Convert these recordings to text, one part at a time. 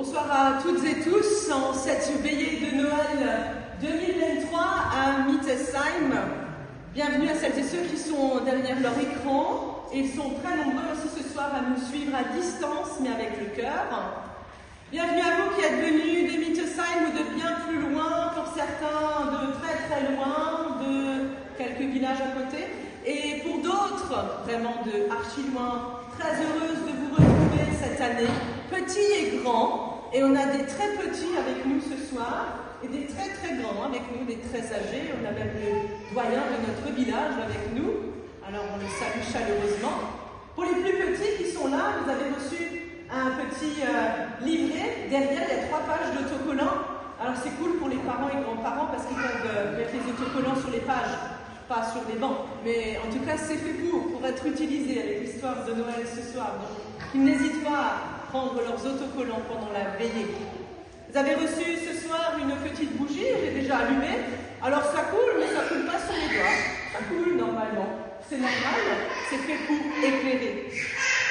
Bonsoir à toutes et tous en cette veillée de Noël 2023 à Mittesheim. Bienvenue à celles et ceux qui sont derrière leur écran et ils sont très nombreux aussi ce soir à nous suivre à distance mais avec le cœur. Bienvenue à vous qui êtes venus de Mittesheim ou de bien plus loin, pour certains de très très loin, de quelques villages à côté et pour d'autres vraiment de archi loin. Très heureuse de vous retrouver cette année, petits et grands. Et on a des très petits avec nous ce soir et des très très grands avec nous, des très âgés. On a même le doyen de notre village avec nous. Alors on le salue chaleureusement. Pour les plus petits qui sont là, vous avez reçu un petit livret. Derrière, il y a 3 pages d'autocollants. Alors c'est cool pour les parents et grands-parents parce qu'ils peuvent mettre les autocollants sur les pages, pas sur les bancs. Mais en tout cas, c'est fait pour être utilisé avec l'histoire de Noël ce soir. Donc, ils n'hésitent pas à prendre leurs autocollants pendant la veillée. Vous avez reçu ce soir une petite bougie, j'ai déjà allumé. Alors ça coule, mais ça coule pas sur les doigts. Ça coule normalement. C'est normal, c'est fait pour éclairer.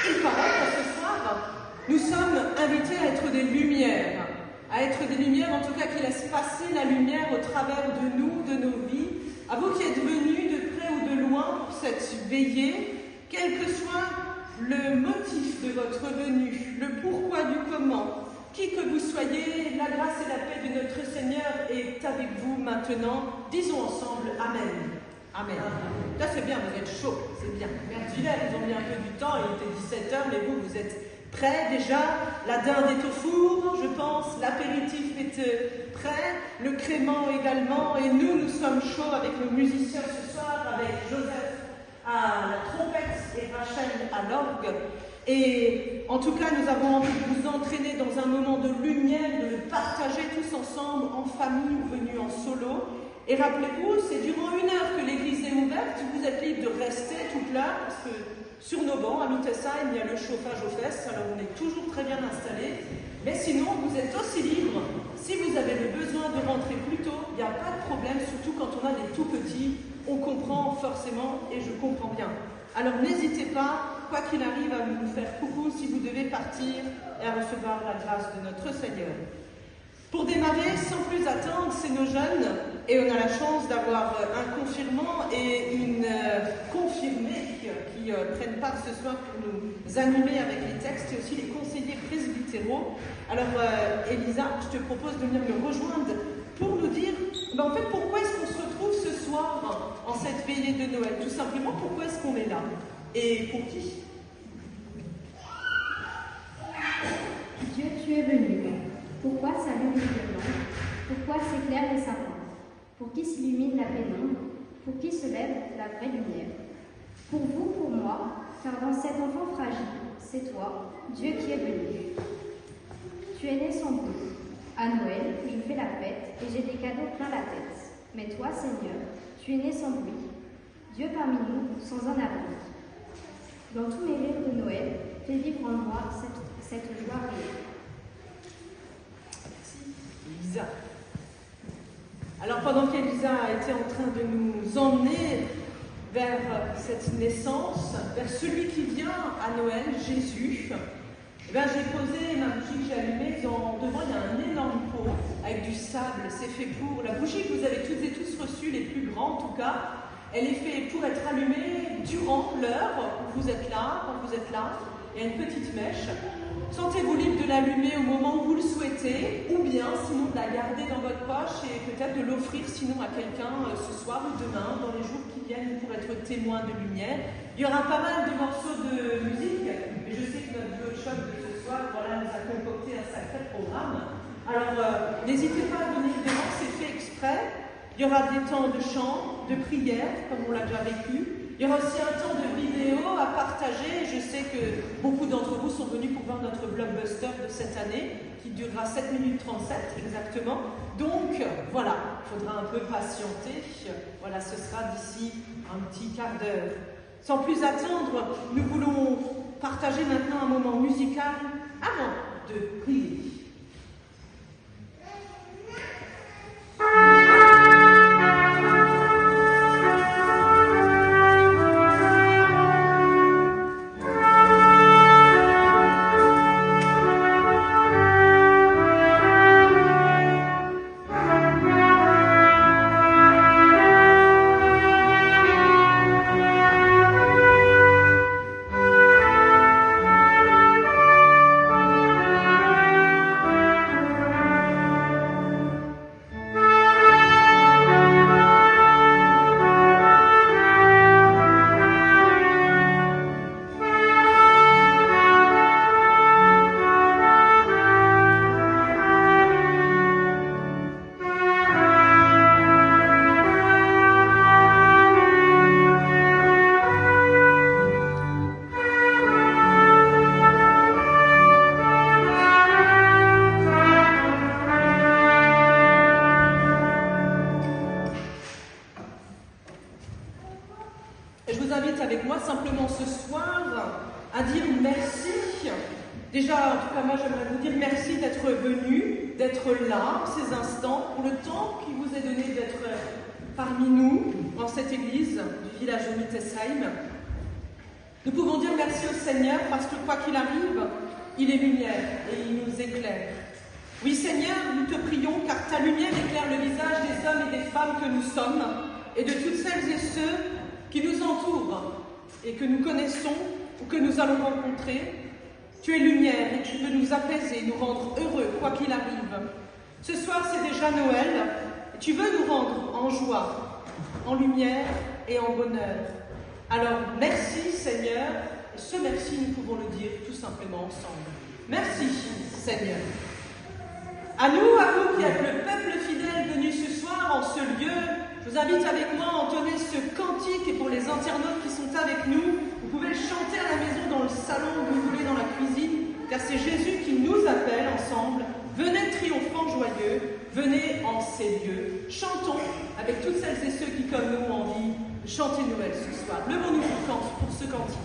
Il paraît que ce soir, nous sommes invités à être des lumières. À être des lumières, en tout cas, qui laissent passer la lumière au travers de nous, de nos vies. À vous qui êtes venus de près ou de loin pour cette veillée, quel que soit le motif de votre venue, le pourquoi du comment, qui que vous soyez, la grâce et la paix de notre Seigneur est avec vous maintenant. Disons ensemble Amen. Amen. Là c'est bien, vous êtes chaud, c'est bien. Merci là, ils ont mis un peu du temps, il était 17h, mais vous êtes prêts déjà. La dinde est au four, je pense, l'apéritif est prêt, le crément également, et nous sommes chauds avec nos musiciens ce soir, avec Joseph à la trompette et Rachel à l'orgue. Et en tout cas, nous avons envie de vous entraîner dans un moment de lumière, de le partager tous ensemble, en famille ou venus en solo. Et rappelez-vous, c'est durant 1 heure que l'église est ouverte. Vous êtes libre de rester toute l'heure, parce que sur nos bancs, à Mittesheim, il y a le chauffage aux fesses, alors on est toujours très bien installés. Mais sinon, vous êtes aussi libre. Si vous avez le besoin de rentrer plus tôt, il n'y a pas de problème, surtout quand on a des tout petits. On comprend forcément et je comprends bien. Alors n'hésitez pas, quoi qu'il arrive, à nous faire coucou si vous devez partir et à recevoir la grâce de notre Seigneur. Pour démarrer, sans plus attendre, c'est nos jeunes et on a la chance d'avoir un confirmant et une confirmée qui prennent part ce soir pour nous animer avec les textes et aussi les conseillers presbytéraux. Alors Elisa, je te propose de venir me rejoindre pour nous dire, en fait, pourquoi est-ce qu'on se retrouve ce soir en cette veillée de Noël? Tout simplement, pourquoi est-ce qu'on est là? Et pour qui? Dieu, tu es venu. Pourquoi s'allument les guirlandes? Pourquoi s'éclairent les sapins? Pour qui s'illumine la pénombre? Pour qui se lève la vraie lumière? Pour vous, pour moi, car dans cet enfant fragile, c'est toi, Dieu qui est venu. Tu es né sans bruit. À Noël, je fais la fête et j'ai des cadeaux plein la tête. Mais toi, Seigneur, tu es né sans bruit. Dieu parmi nous, sans un abri. Dans tous mes rires de Noël, fais vivre en moi cette joie réelle. Merci, Elisa. Alors, pendant qu'Elisa été en train de nous emmener vers cette naissance, vers celui qui vient à Noël, Jésus, j'ai posé ma bougie que j'ai allumée. Devant, il y a un énorme pot avec du sable. C'est fait pour la bougie que vous avez toutes et tous reçue, les plus grands en tout cas. Elle est faite pour être allumée durant l'heure où vous êtes là, quand vous êtes là. Il y a une petite mèche. Sentez-vous libre de l'allumer au moment où vous le souhaitez, ou bien sinon de la garder dans votre poche et peut-être de l'offrir sinon à quelqu'un ce soir ou demain, dans les jours qui viennent, pour être témoin de lumière. Il y aura pas mal de morceaux de musique, et je sais que notre workshop de ce soir, nous a concocté un sacré programme. Alors, n'hésitez pas à venir devant, c'est fait exprès. Il y aura des temps de chant, de prière, comme on l'a déjà vécu. Il y aura aussi un temps de vidéo à partager. Je sais que beaucoup d'entre vous sont venus pour voir notre blockbuster de cette année, qui durera 7 minutes 37 exactement. Donc, voilà, il faudra un peu patienter. Voilà, ce sera d'ici un petit quart d'heure. Sans plus attendre, nous voulons partager maintenant un moment musical avant de prier. invite avec moi simplement ce soir à dire merci. Déjà, en tout cas, moi, j'aimerais vous dire merci d'être venus, d'être là, ces instants, pour le temps qui vous est donné d'être parmi nous, dans cette église du village de Mittesheim. Nous pouvons dire merci au Seigneur parce que quoi qu'il arrive, il est lumière et il nous éclaire. Oui, Seigneur, nous te prions car ta lumière éclaire le visage des hommes et des femmes que nous sommes et de toutes celles et ceux qui nous entourent et que nous connaissons ou que nous allons rencontrer. Tu es lumière et tu veux nous apaiser, nous rendre heureux, quoi qu'il arrive. Ce soir, c'est déjà Noël et tu veux nous rendre en joie, en lumière et en bonheur. Alors, merci Seigneur, et ce merci, nous pouvons le dire tout simplement ensemble. Merci Seigneur. À vous qui êtes le peuple fidèle venu ce soir en ce lieu, je vous invite avec moi à entonner ce cantique et pour les internautes qui sont avec nous, vous pouvez le chanter à la maison, dans le salon, où vous voulez, dans la cuisine, car c'est Jésus qui nous appelle ensemble. Venez triomphants joyeux, venez en ces lieux. Chantons avec toutes celles et ceux qui, comme nous, ont envie de chanter Noël ce soir. Levons-nous pour ce cantique.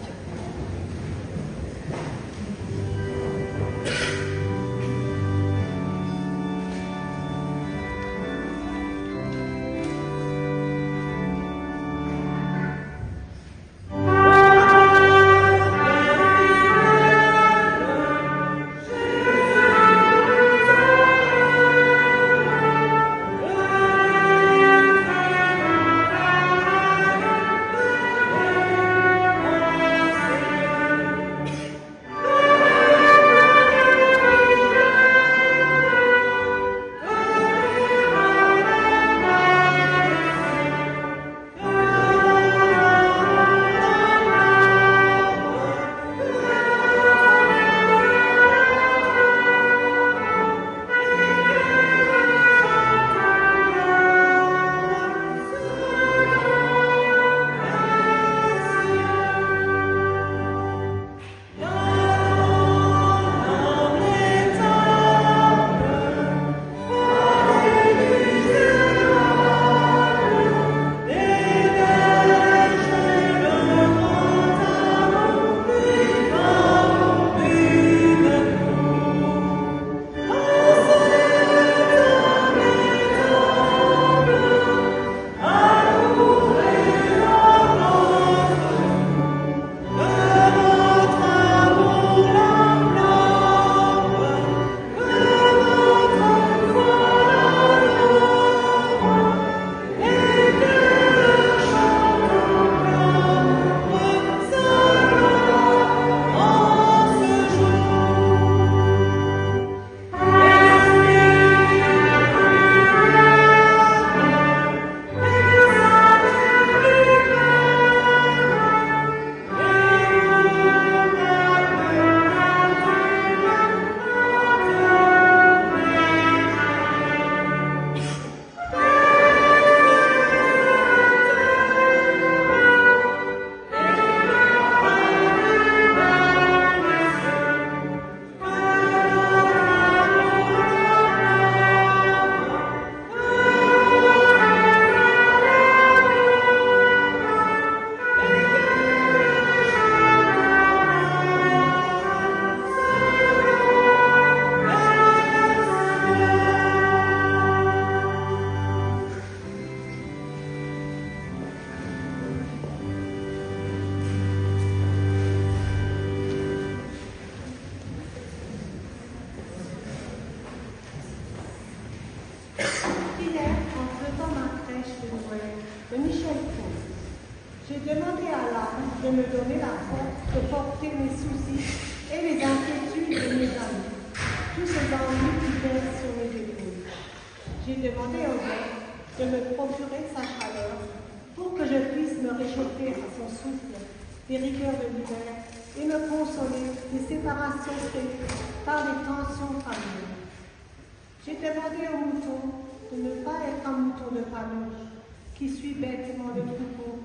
Qui suit bêtement le troupeau,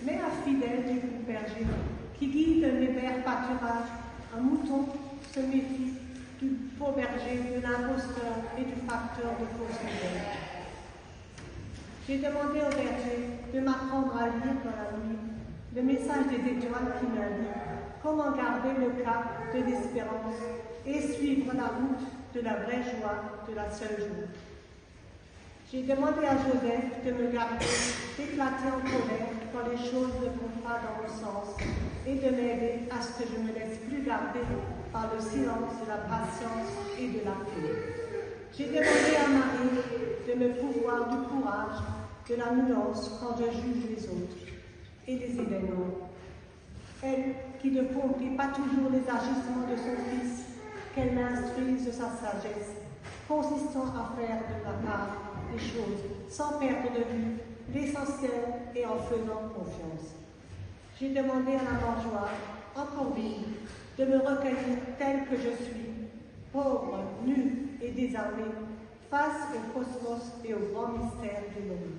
mais un fidèle du berger qui guide les verts pâturages. Un mouton se méfie du faux berger, de l'imposteur et du facteur de fausses nouvelles. J'ai demandé au berger de m'apprendre à lire dans la nuit le message des étoiles qui m'indique comment garder le cap de l'espérance et suivre la route de la vraie joie de la seule joie. J'ai demandé à Joseph de me garder d'éclater en colère quand les choses ne vont pas dans mon sens et de m'aider à ce que je ne me laisse plus garder par le silence de la patience et de la paix. J'ai demandé à Marie de me pourvoir du courage, de la nuance quand je juge les autres et les événements. Elle qui ne comprit pas toujours les agissements de son fils, qu'elle m'instruise de sa sagesse, consistant à faire de la part des choses sans perdre de vue l'essentiel et en faisant confiance. J'ai demandé à la mangeoire, encore vive, de me recueillir telle que je suis, pauvre, nue et désarmée, face au cosmos et au grand mystère du monde.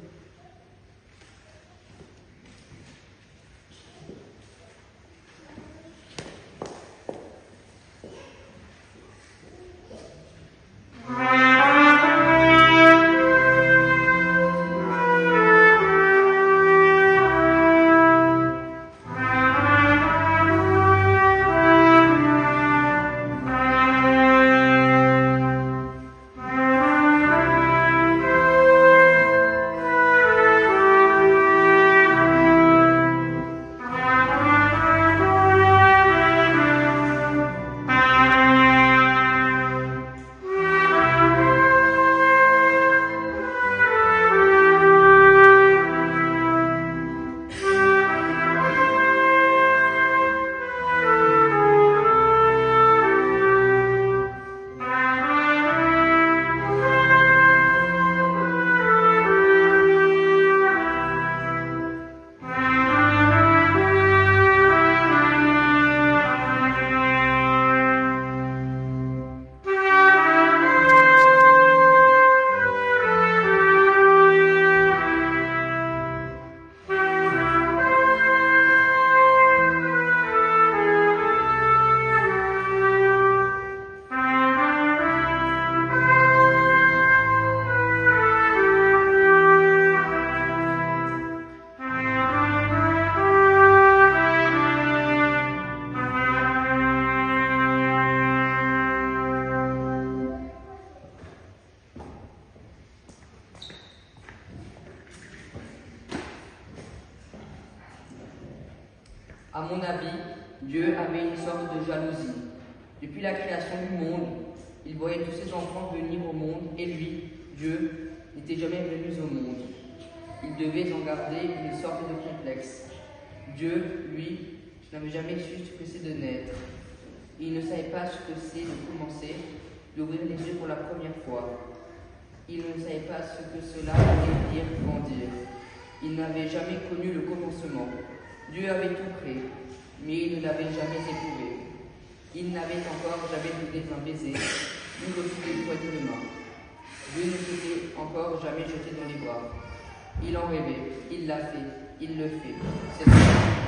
À mon avis, Dieu avait une sorte de jalousie. Depuis la création du monde, il voyait tous ses enfants venir au monde et lui, Dieu, n'était jamais venu au monde. Il devait en garder une sorte de complexe. Dieu, lui, n'avait jamais su ce que c'est de naître. Il ne savait pas ce que c'est de commencer, d'ouvrir les yeux pour la première fois. Il ne savait pas ce que cela voulait dire grandir. Il n'avait jamais connu le commencement. Dieu avait tout créé, mais il ne l'avait jamais éprouvé. Il n'avait encore jamais donné un baiser, ni reçu des poignées de main. Dieu ne s'était encore jamais jeté dans les bras. Il en rêvait, il l'a fait, il le fait. C'est vrai.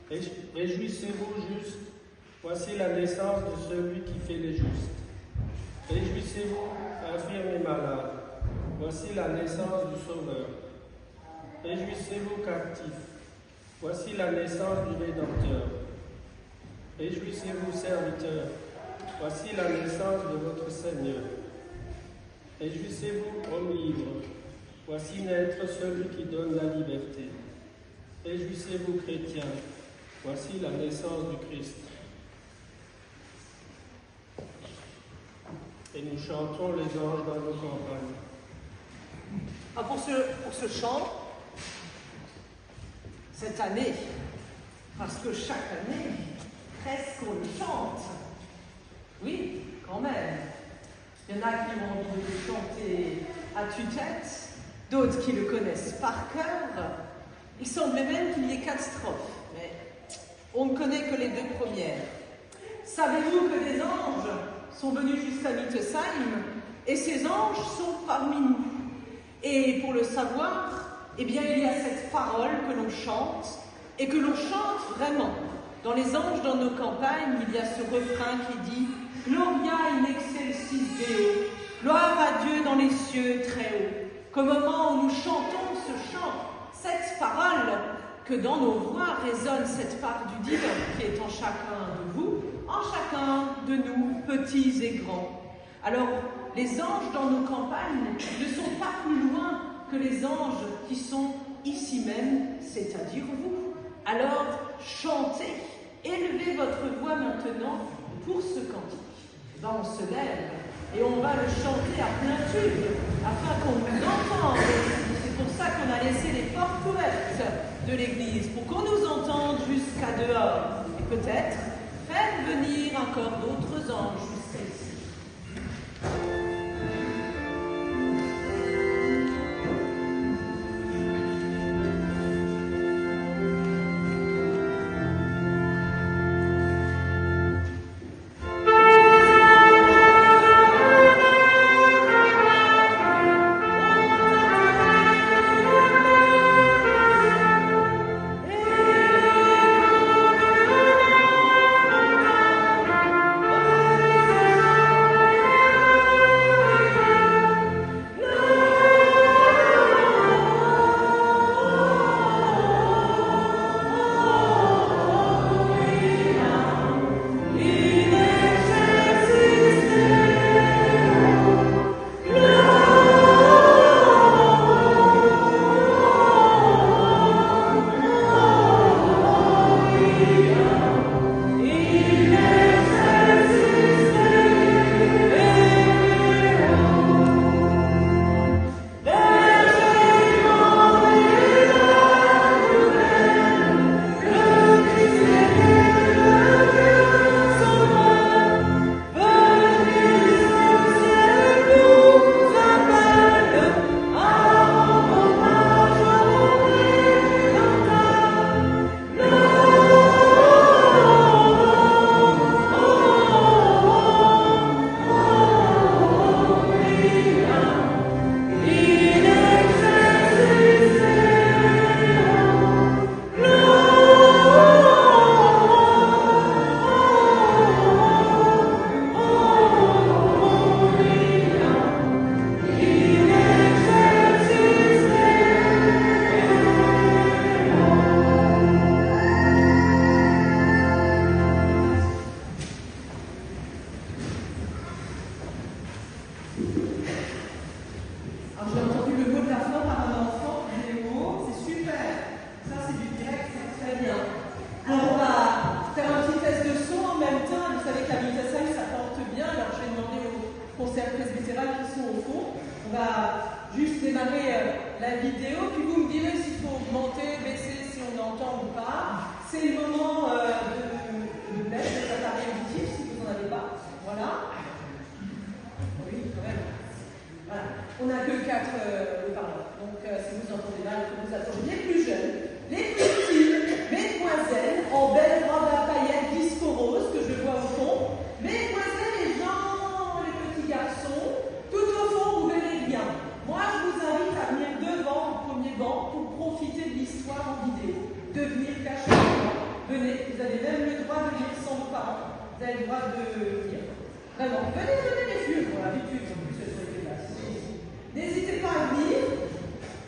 Réjouissez-vous justes, voici la naissance de celui qui fait les justes. Réjouissez-vous, infirmes et malades, voici la naissance du Sauveur. Réjouissez-vous, captifs, voici la naissance du Rédempteur. Réjouissez-vous, serviteurs, voici la naissance de votre Seigneur. Réjouissez-vous, hommes libres, voici naître celui qui donne la liberté. Réjouissez-vous, chrétiens, voici la naissance du Christ. Et nous chantons les anges dans nos campagnes. Ah, pour ce chant, cette année, parce que chaque année, presque on le chante. Oui, quand même. Il y en a qui ont envie de le chanter à tue-tête, d'autres qui le connaissent par cœur. Il semblait même qu'il y ait 4 strophes, mais on ne connaît que les 2 premières. Savez-vous que des anges sont venus jusqu'à Mittesheim et ces anges sont parmi nous? Et pour le savoir, eh bien, il y a cette parole que l'on chante et que l'on chante vraiment. Dans les anges dans nos campagnes, il y a ce refrain qui dit « Gloria in excelsis Deo » gloire à Dieu dans les cieux très haut. Qu'au moment où nous chantons ce chant, cette parole, que dans nos voix résonne cette part du divin qui est en chacun de vous, en chacun de nous, petits et grands. Alors, les anges dans nos campagnes ne sont pas plus loin que les anges qui sont ici même, c'est-à-dire vous. Alors, chantez, élevez votre voix maintenant pour ce cantique. Ben, on se lève et on va le chanter à plein tube afin qu'on nous entende. C'est pour ça qu'on a laissé les portes ouvertes de l'église, pour qu'on nous entende jusqu'à dehors. Et peut-être faire venir encore d'autres anges jusqu'à ici. Alors j'ai entendu le mot de la fin par un enfant, Léo, c'est super. Ça c'est du direct, c'est très bien. Alors on va faire un petit test de son en même temps. Vous savez que la Mittesheim ça porte bien, alors je vais demander aux concerts presbytérales qui sont au fond. On va juste démarrer la vidéo, puis vous me direz s'il faut augmenter, baisser, si on entend ou pas. C'est le moment de mettre cet appareil auditif si vous n'en avez pas. Voilà. Oui, quand même. Voilà. On n'a que 4 haut-parleurs. Donc, si vous entendez mal, il faut vous attendre. Les plus jeunes, les plus petites, mesdemoiselles, en belle robe à paillettes disco-rose, que je vois au fond. Mesdemoiselles et gens, les petits garçons, tout au fond, vous verrez bien. Moi, je vous invite à venir devant, au premier banc, pour profiter de l'histoire en vidéo. De venir cacher, de venez, vous avez même le droit de venir sans vos parents. Vous avez le droit de venir. Vraiment, venez les vieux, pour l'habitude, en plus, cette là. N'hésitez pas à venir,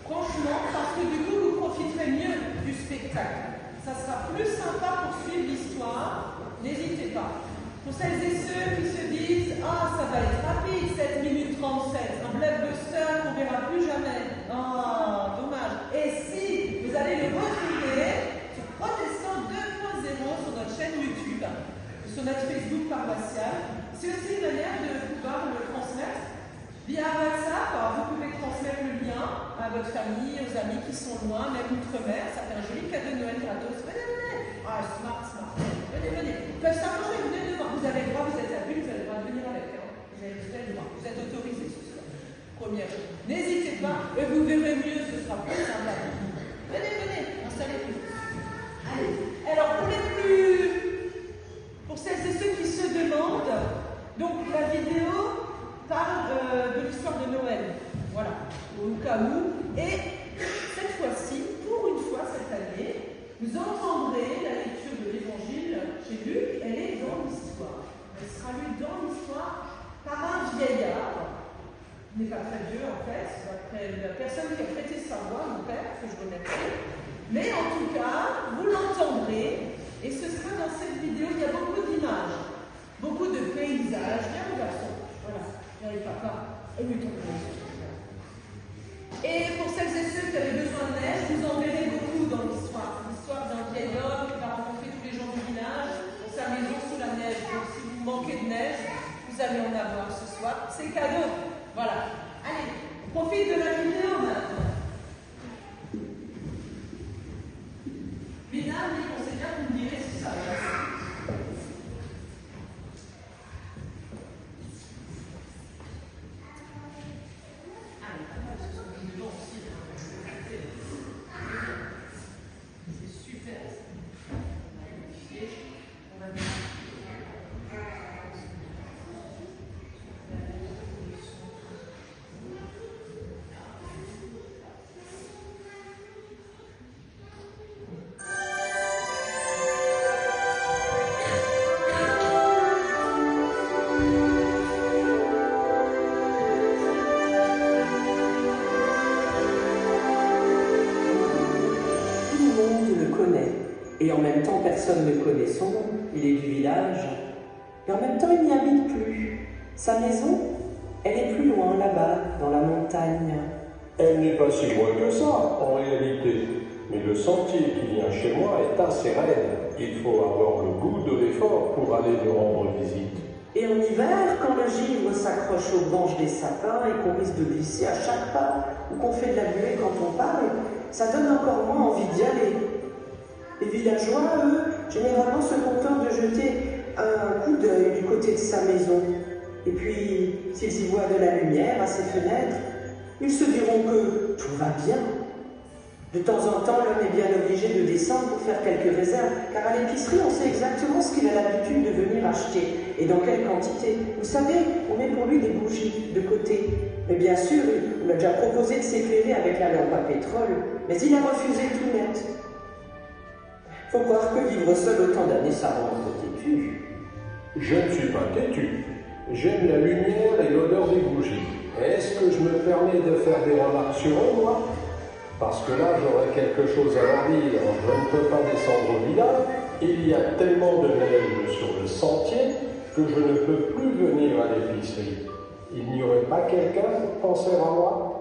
franchement, parce que du coup, vous profiterez mieux du spectacle. Ça sera plus sympa pour suivre l'histoire. N'hésitez pas. Pour celles et ceux qui se disent « Ah, ça va être rapide, 7 minutes 37, un blockbuster qu'on ne verra plus jamais. Ah, dommage. » Et si vous allez le retrouver sur Protestant 2.0 sur notre chaîne YouTube, sur notre Facebook paroissial, c'est aussi une manière de pouvoir le transmettre. Via WhatsApp, vous pouvez transmettre le lien à votre famille, aux amis qui sont loin, même outre-mer. Ça fait un joli cadeau de Noël gratos. Venez. Ah, smart. Venez. Ils peuvent s'arranger, venez devant. Vous avez le droit, vous êtes adulte, vous avez le droit de venir avec. Vous avez le droit. Vous êtes autorisé ce soir. Première chose. N'hésitez pas, et vous verrez mieux, ce sera plus sympa. Venez, installez-vous. Allez. Alors, pour celles et ceux qui se demandent, donc la vidéo parle de l'histoire de Noël. Voilà, au cas où. Et cette fois-ci, pour une fois cette année, vous entendrez la lecture de l'évangile chez Luc. Elle est dans l'histoire. Elle sera lue dans l'histoire par un vieillard. Il n'est pas très vieux en fait, d'après la personne qui a prêté sa voix, mon père, que je remercie. Mais en tout cas, vous l'entendrez. Et ce sera dans cette vidéo, il y a beaucoup d'images, beaucoup de paysages. Viens mon garçon. Voilà. J'arrive papa. Et pour celles et ceux qui avaient besoin de neige, vous en verrez beaucoup dans l'histoire. L'histoire d'un vieil homme qui va rencontrer tous les gens du village dans sa maison sous la neige. Donc si vous manquez de neige, vous allez en avoir ce soir. C'est cadeau. Voilà. Allez, profite de la vidéo maintenant. Bina, on sait bien que vous me direz si ça va. Et en même temps, personne ne connaît son nom. Il est du village. Et en même temps, il n'y habite plus. Sa maison, elle est plus loin, là-bas, dans la montagne. Elle n'est pas si loin que ça, en réalité. Mais le sentier qui vient chez moi est assez raide. Il faut avoir le goût de l'effort pour aller lui rendre visite. Et en hiver, quand le givre s'accroche aux branches des sapins et qu'on risque de glisser à chaque pas, ou qu'on fait de la buée quand on parle, ça donne encore moins envie d'y aller. Les villageois, eux, généralement se contentent de jeter un coup d'œil du côté de sa maison. Et puis, s'ils y voient de la lumière à ses fenêtres, ils se diront que tout va bien. De temps en temps, l'homme est bien obligé de descendre pour faire quelques réserves, car à l'épicerie, on sait exactement ce qu'il a l'habitude de venir acheter, et dans quelle quantité. Vous savez, on met pour lui des bougies de côté. Mais bien sûr, on a déjà proposé de s'éclairer avec la lampe à pétrole, mais il a refusé tout net. Faut croire que vivre seul autant d'années, ça rend un peu têtu. Je ne suis pas têtu. J'aime la lumière et l'odeur des bougies. Est-ce que je me permets de faire des remarques sur eux, moi? Parce que là, j'aurais quelque chose à leur dire. Je ne peux pas descendre au village. Il y a tellement de neige sur le sentier que je ne peux plus venir à l'épicerie. Il n'y aurait pas quelqu'un pour penser à moi?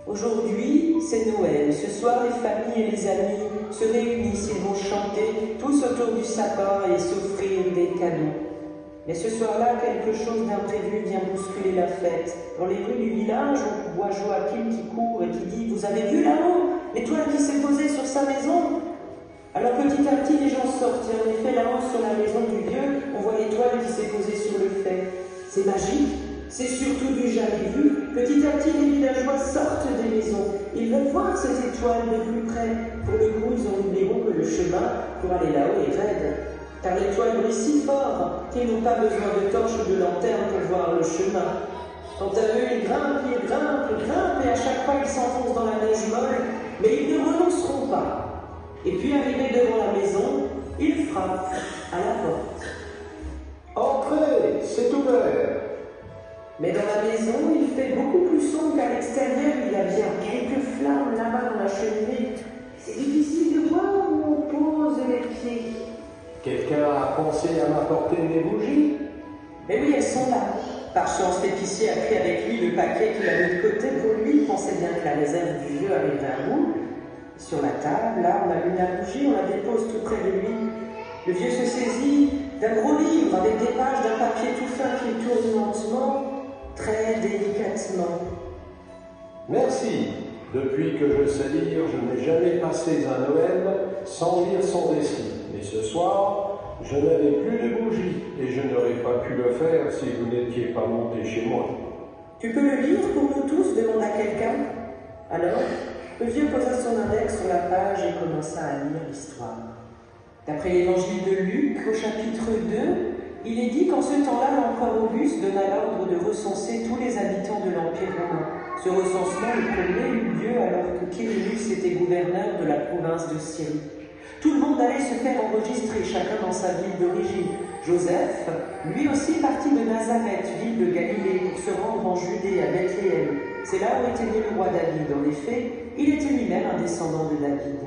Aujourd'hui, c'est Noël. Ce soir, les familles et les amis se réunissent. Ils vont chanter tous autour du sapin et s'offrir des cadeaux. Mais ce soir-là, quelque chose d'imprévu vient bousculer la fête. Dans les rues du village, on voit Joachim qui court et qui dit « Vous avez vu là-haut l'étoile qui s'est posée sur sa maison ?» Alors petit à petit, les gens sortent. Et en effet, là-haut, sur la maison du vieux, on voit l'étoile qui s'est posée sur le fait. C'est magique. C'est surtout du jamais vu. Petit à petit, les villageois sortent des maisons. Ils veulent voir cette étoile de plus près. Pour le coup, ils oublieront que le chemin pour aller là-haut est raide. Car l'étoile brille si fort qu'ils n'ont pas besoin de torches ou de lanternes pour voir le chemin. Quant à eux, ils grimpent, et à chaque fois ils s'enfoncent dans la neige molle, mais ils ne renonceront pas. Et puis, arrivé devant la maison, il frappe à la porte. Entrez, c'est ouvert. Mais dans la maison, il fait beaucoup plus sombre qu'à l'extérieur. Il y a bien quelques flammes là-bas dans la cheminée. C'est difficile de voir où on pose les pieds. Quelqu'un a pensé à m'apporter mes bougies? Mais oui, elles sont là. Par chance, l'épicier a pris avec lui le paquet qu'il a mis de côté pour lui. Il pensait bien que la réserve du vieux arrivait à bout. Sur la table, là, on allume la bougie, on la dépose tout près de lui. Le vieux se saisit d'un gros livre avec des pages d'un papier tout fin qu'il tourne lentement, très délicatement. Merci. Depuis que je sais lire, je n'ai jamais passé un Noël sans lire son récit. Mais ce soir, je n'avais plus de bougies et je n'aurais pas pu le faire si vous n'étiez pas monté chez moi. Tu peux le lire pour nous tous, demanda quelqu'un. Alors, le vieux posa son index sur la page et commença à lire l'histoire. D'après l'évangile de Luc, au chapitre 2, il est dit qu'en ce temps-là, l'empereur Auguste donna l'ordre de recenser tous les habitants de l'Empire romain. Ce recensement, le premier, eut lieu alors que Quirinius était gouverneur de la province de Syrie. Tout le monde allait se faire enregistrer, chacun dans sa ville d'origine. Joseph, lui aussi parti de Nazareth, ville de Galilée, pour se rendre en Judée, à Bethléem. C'est là où était né le roi David. En effet, il était lui-même un descendant de David.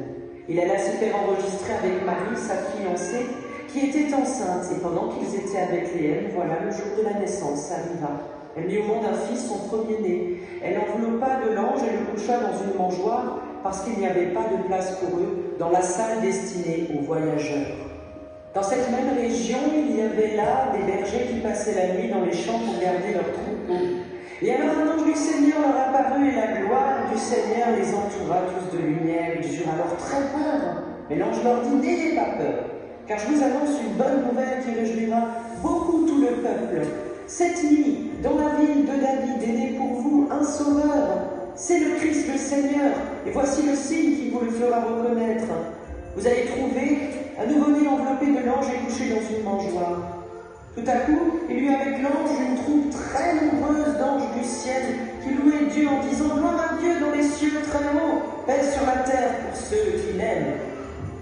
Il alla se faire enregistrer avec Marie, sa fiancée, qui était enceinte. Et pendant qu'ils étaient à Bethléem, voilà, le jour de la naissance arriva. Elle mit au monde un fils, son premier-né. Elle enveloppa de l'ange et le coucha dans une mangeoire, parce qu'il n'y avait pas de place pour eux dans la salle destinée aux voyageurs. Dans cette même région, il y avait là des bergers qui passaient la nuit dans les champs pour garder leurs troupeaux. Et alors un ange du Seigneur leur apparut et la gloire du Seigneur les entoura tous de lumière. Ils eurent alors très peur. Mais l'ange leur dit: n'ayez pas peur, car je vous annonce une bonne nouvelle qui réjouira beaucoup tout le peuple. Cette nuit, dans la ville de David, est né pour vous un sauveur. C'est le Christ, le Seigneur. Et voici le signe qui vous le fera reconnaître. Vous allez trouver un nouveau-né enveloppé de l'ange et couché dans une mangeoire. Tout à coup, il y eut avec l'ange une troupe très nombreuse d'anges du ciel qui louaient Dieu en disant: gloire à Dieu dans les cieux très haut, paix sur la terre pour ceux qui l'aiment.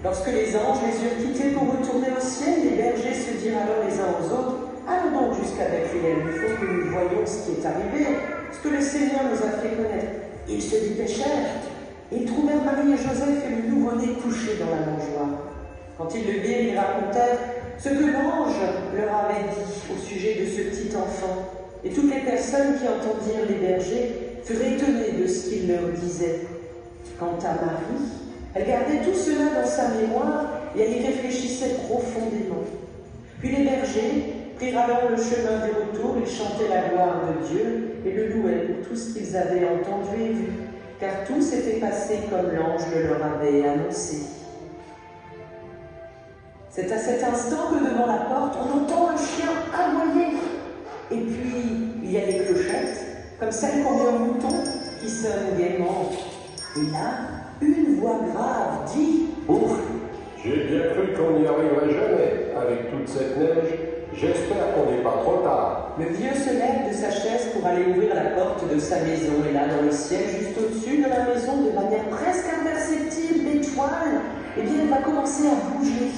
Lorsque les anges les eurent quittés pour retourner au ciel, les bergers se dirent alors les uns aux autres: allons donc jusqu'à Bethléem, il faut que nous voyions ce qui est arrivé, ce que le Seigneur nous a fait connaître. Ils se dépêchèrent et ils trouvèrent Marie et Joseph et le nouveau-né couché dans la mangeoire. Quand ils le virent, ils racontèrent ce que l'ange leur avait dit au sujet de ce petit enfant. Et toutes les personnes qui entendirent les bergers furent étonnées de ce qu'il leur disait. Quant à Marie, elle gardait tout cela dans sa mémoire et elle y réfléchissait profondément. Puis les bergers prirent alors le chemin du retour, ils chantaient la gloire de Dieu et le louaient pour tout ce qu'ils avaient entendu et vu, car tout s'était passé comme l'ange le leur avait annoncé. C'est à cet instant que devant la porte, on entend un chien aboyer. Et puis, il y a des clochettes, comme celles qu'on met au mouton, qui sonnent gaiement. Et là, une voix grave dit: ouf! J'ai bien cru qu'on n'y arriverait jamais avec toute cette neige. J'espère qu'on n'est pas trop tard. Le vieux se lève de sa chaise pour aller ouvrir la porte de sa maison. Et là, dans le ciel, juste au-dessus de la maison, de manière presque imperceptible, l'étoile, eh bien, elle va commencer à bouger.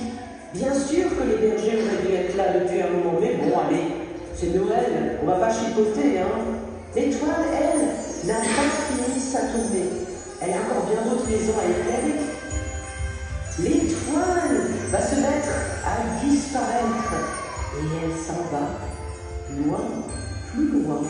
Bien sûr que les bergers auraient dû être là depuis un moment, mais bon, allez, c'est Noël, on va pas chipoter, hein. L'étoile, elle, n'a pas fini sa tournée. Elle a encore bien d'autres maisons à éclairer. L'étoile va se mettre à disparaître. Et elle s'en va, loin, plus loin.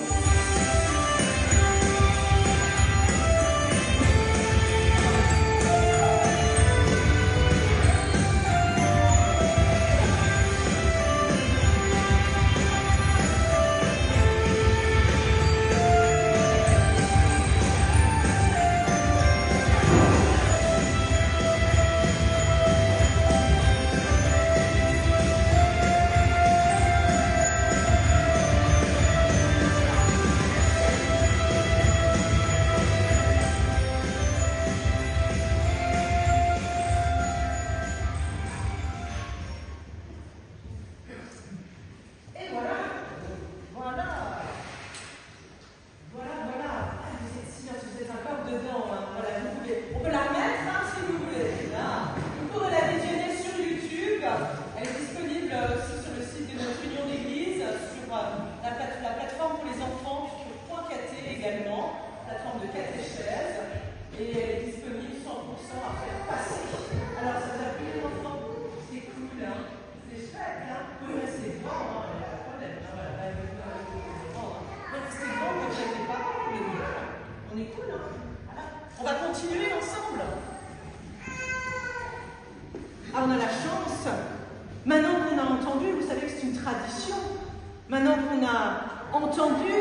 Alors on a la chance, maintenant qu'on a entendu, vous savez que c'est une tradition, maintenant qu'on a entendu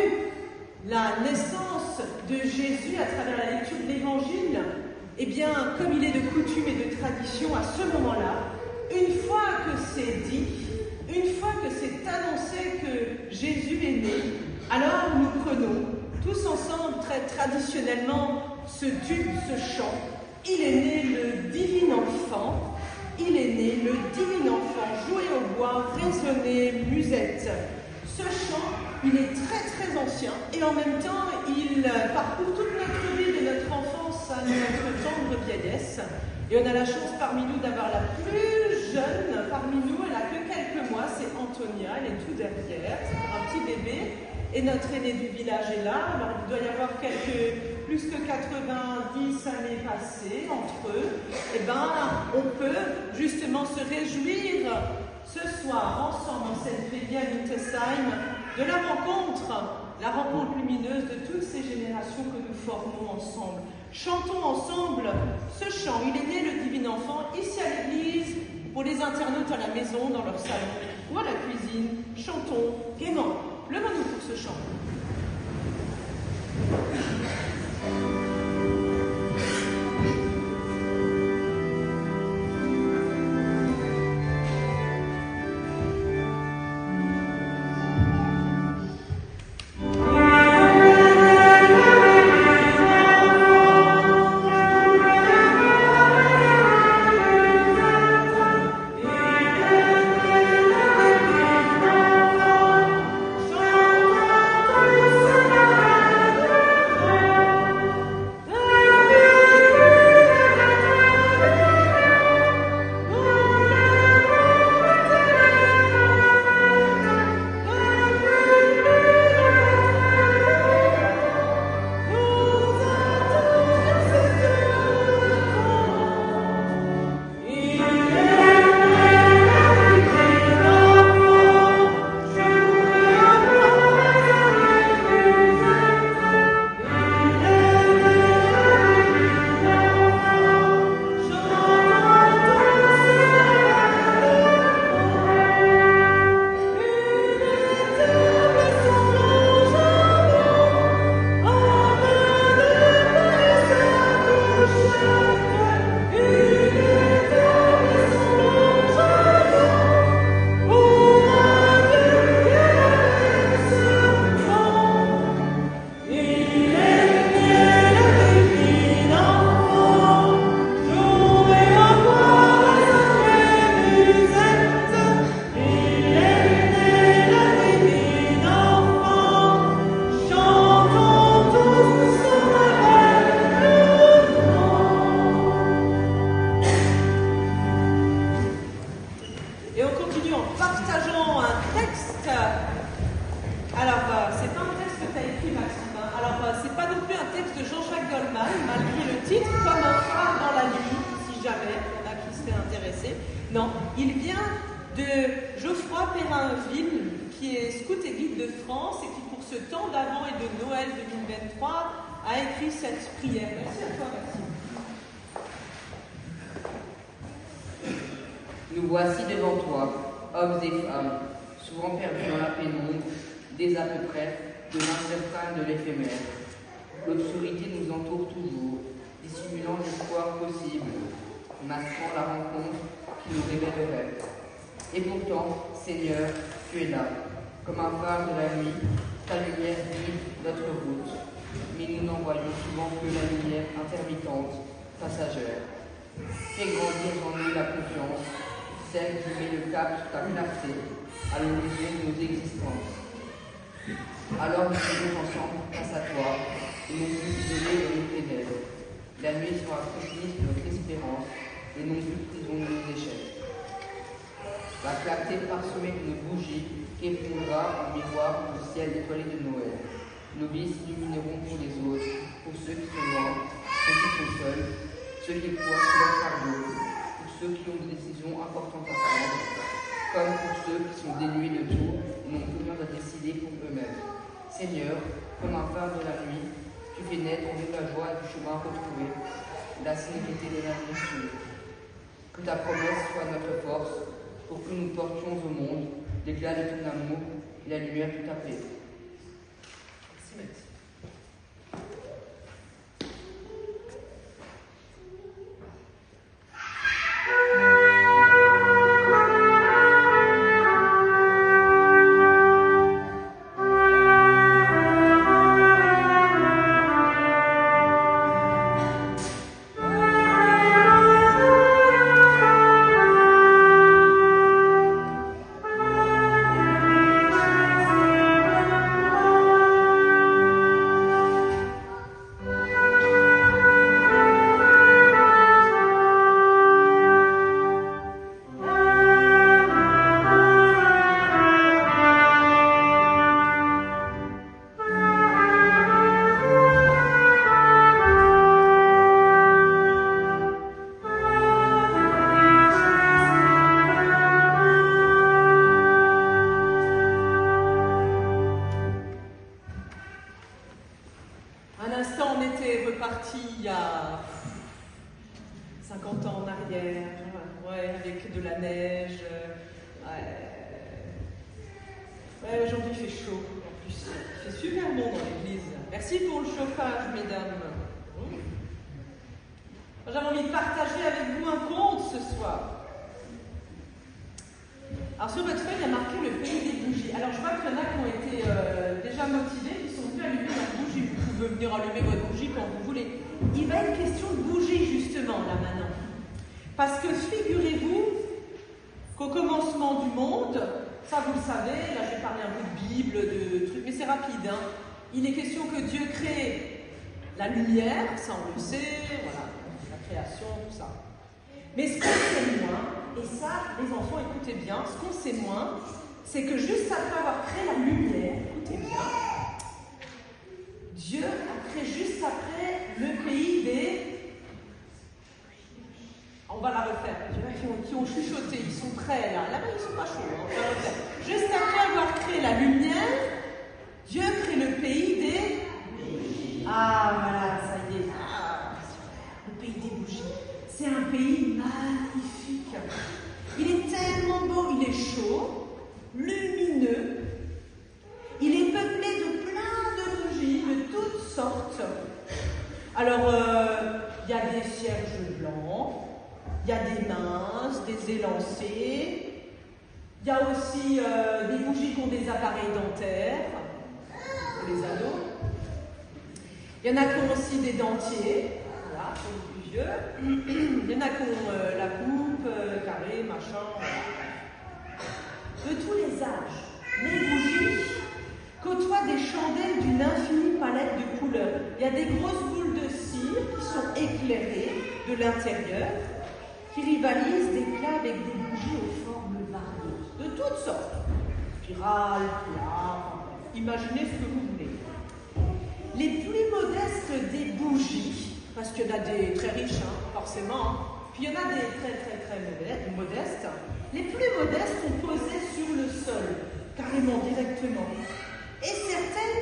la naissance de Jésus à travers la lecture de l'Évangile, eh bien, comme il est de coutume et de tradition à ce moment-là, une fois que c'est dit, une fois que c'est annoncé que Jésus est né, alors nous prenons tous ensemble, très traditionnellement, ce tube, ce chant. Il est né le divin enfant, il est né le divin enfant, joué au bois, résonné, musette. Ce chant, il est très très ancien et en même temps, il parcourt toute notre vie, de notre enfance à notre tendre vieillesse. Et on a la chance parmi nous d'avoir la plus jeune parmi nous, elle a que quelques mois, c'est Antonia, elle est tout derrière, c'est un petit bébé. Et notre aîné du village est là, alors il doit y avoir plus que 90 années passées entre eux. Eh bien, on peut justement se réjouir ce soir, ensemble, en cette veillée à Mittesheim, de la rencontre lumineuse de toutes ces générations que nous formons ensemble. Chantons ensemble ce chant. Il est né le divin enfant, ici à l'église, pour les internautes à la maison, dans leur salon ou à la cuisine. Chantons gaiement. Levons-nous pour ce chant. Non, il vient de Geoffroy Perrinville, qui est scout et guide de France et qui, pour ce temps d'Avent et de Noël 2023, a écrit cette prière. Merci à toi, Maxime. Nous voici devant toi, hommes et femmes, souvent perdus dans la pénombre, dès à peu près de l'incertain de l'éphémère. L'obscurité nous entoure toujours, dissimulant l'espoir possible, masquant la rencontre qui nous révélerait. Et pourtant, Seigneur, tu es là, comme un phare de la nuit, ta lumière guide notre route, mais nous n'en voyons souvent que la lumière intermittente, passagère. Fais grandir en nous la confiance, celle qui met le cap sur ta clarté à l'horizon de nos existences. Alors nous serons ensemble face à toi, et non plus isolés dans les ténèbres. La nuit sera complice de notre espérance, et non plus prison de nos échecs. La clarté parsemée d'une bougie qu'effleurera au miroir du ciel étoilé de Noël. Nos vies s'illumineront pour les autres, pour ceux qui sont loin, ceux qui sont seuls, ceux qui poids sur leur fardeau, pour ceux qui ont des décisions importantes à prendre, comme pour ceux qui sont dénués de tout et n'ont plus rien à décider pour eux-mêmes. Seigneur, comme un phare de la nuit, tu fais naître en nous la joie du chemin retrouvé, la sérénité de l'avenir sûr. Que ta promesse soit notre force pour que nous portions au monde l'éclat de ton amour et la lumière de ta paix. Merci, Maître. Aujourd'hui il fait chaud, en plus il fait super bon dans l'église. Merci pour le chauffage, mesdames. J'avais envie de partager avec vous un conte ce soir. Alors sur votre feuille, il y a marqué le pays des bougies. Alors je vois qu'il y en a qui ont été déjà motivés, qui sont venus allumer leur bougie. Vous pouvez venir allumer votre bougie quand vous voulez. Il va être question de bougie justement là maintenant. Parce que figurez-vous qu'au commencement du monde, ça vous le savez, là je vais parler un peu de Bible, de trucs, mais c'est rapide, hein. Il est question que Dieu crée la lumière, ça on le sait, voilà, la création, tout ça. Mais ce qu'on sait moins, et ça les enfants écoutez bien, ce qu'on sait moins, c'est que juste après avoir créé la lumière, écoutez bien, Dieu a créé juste après le pays des... On va la refaire. Il y en a qui ont chuchoté, ils sont prêts là. Là-bas, ils sont pas chauds. Hein. On va la refaire. Juste après avoir créé la lumière, Dieu crée le pays des... Ah, voilà, ça y est. Ah, le pays des bougies. C'est un pays magnifique. Il est tellement beau, il est chaud, lumineux. Il est peuplé de plein de bougies, de toutes sortes. Alors, il y a des cierges blancs. Il y a des minces, des élancés. Il y a aussi des bougies qui ont des appareils dentaires, pour les ados. Il y en a qui ont aussi des dentiers, voilà, pour les plus vieux. Il y en a qui ont la coupe, carré, machin. Voilà. De tous les âges, les bougies côtoient des chandelles d'une infinie palette de couleurs. Il y a des grosses boules de cire qui sont éclairées de l'intérieur, qui rivalisent d'éclats avec des bougies aux formes variées, de toutes sortes. Spirales, plats, imaginez ce que vous voulez. Les plus modestes des bougies, parce qu'il y en a des très riches, hein, forcément, hein, puis il y en a des très modestes. Les plus modestes sont posées sur le sol, carrément, directement. Et certaines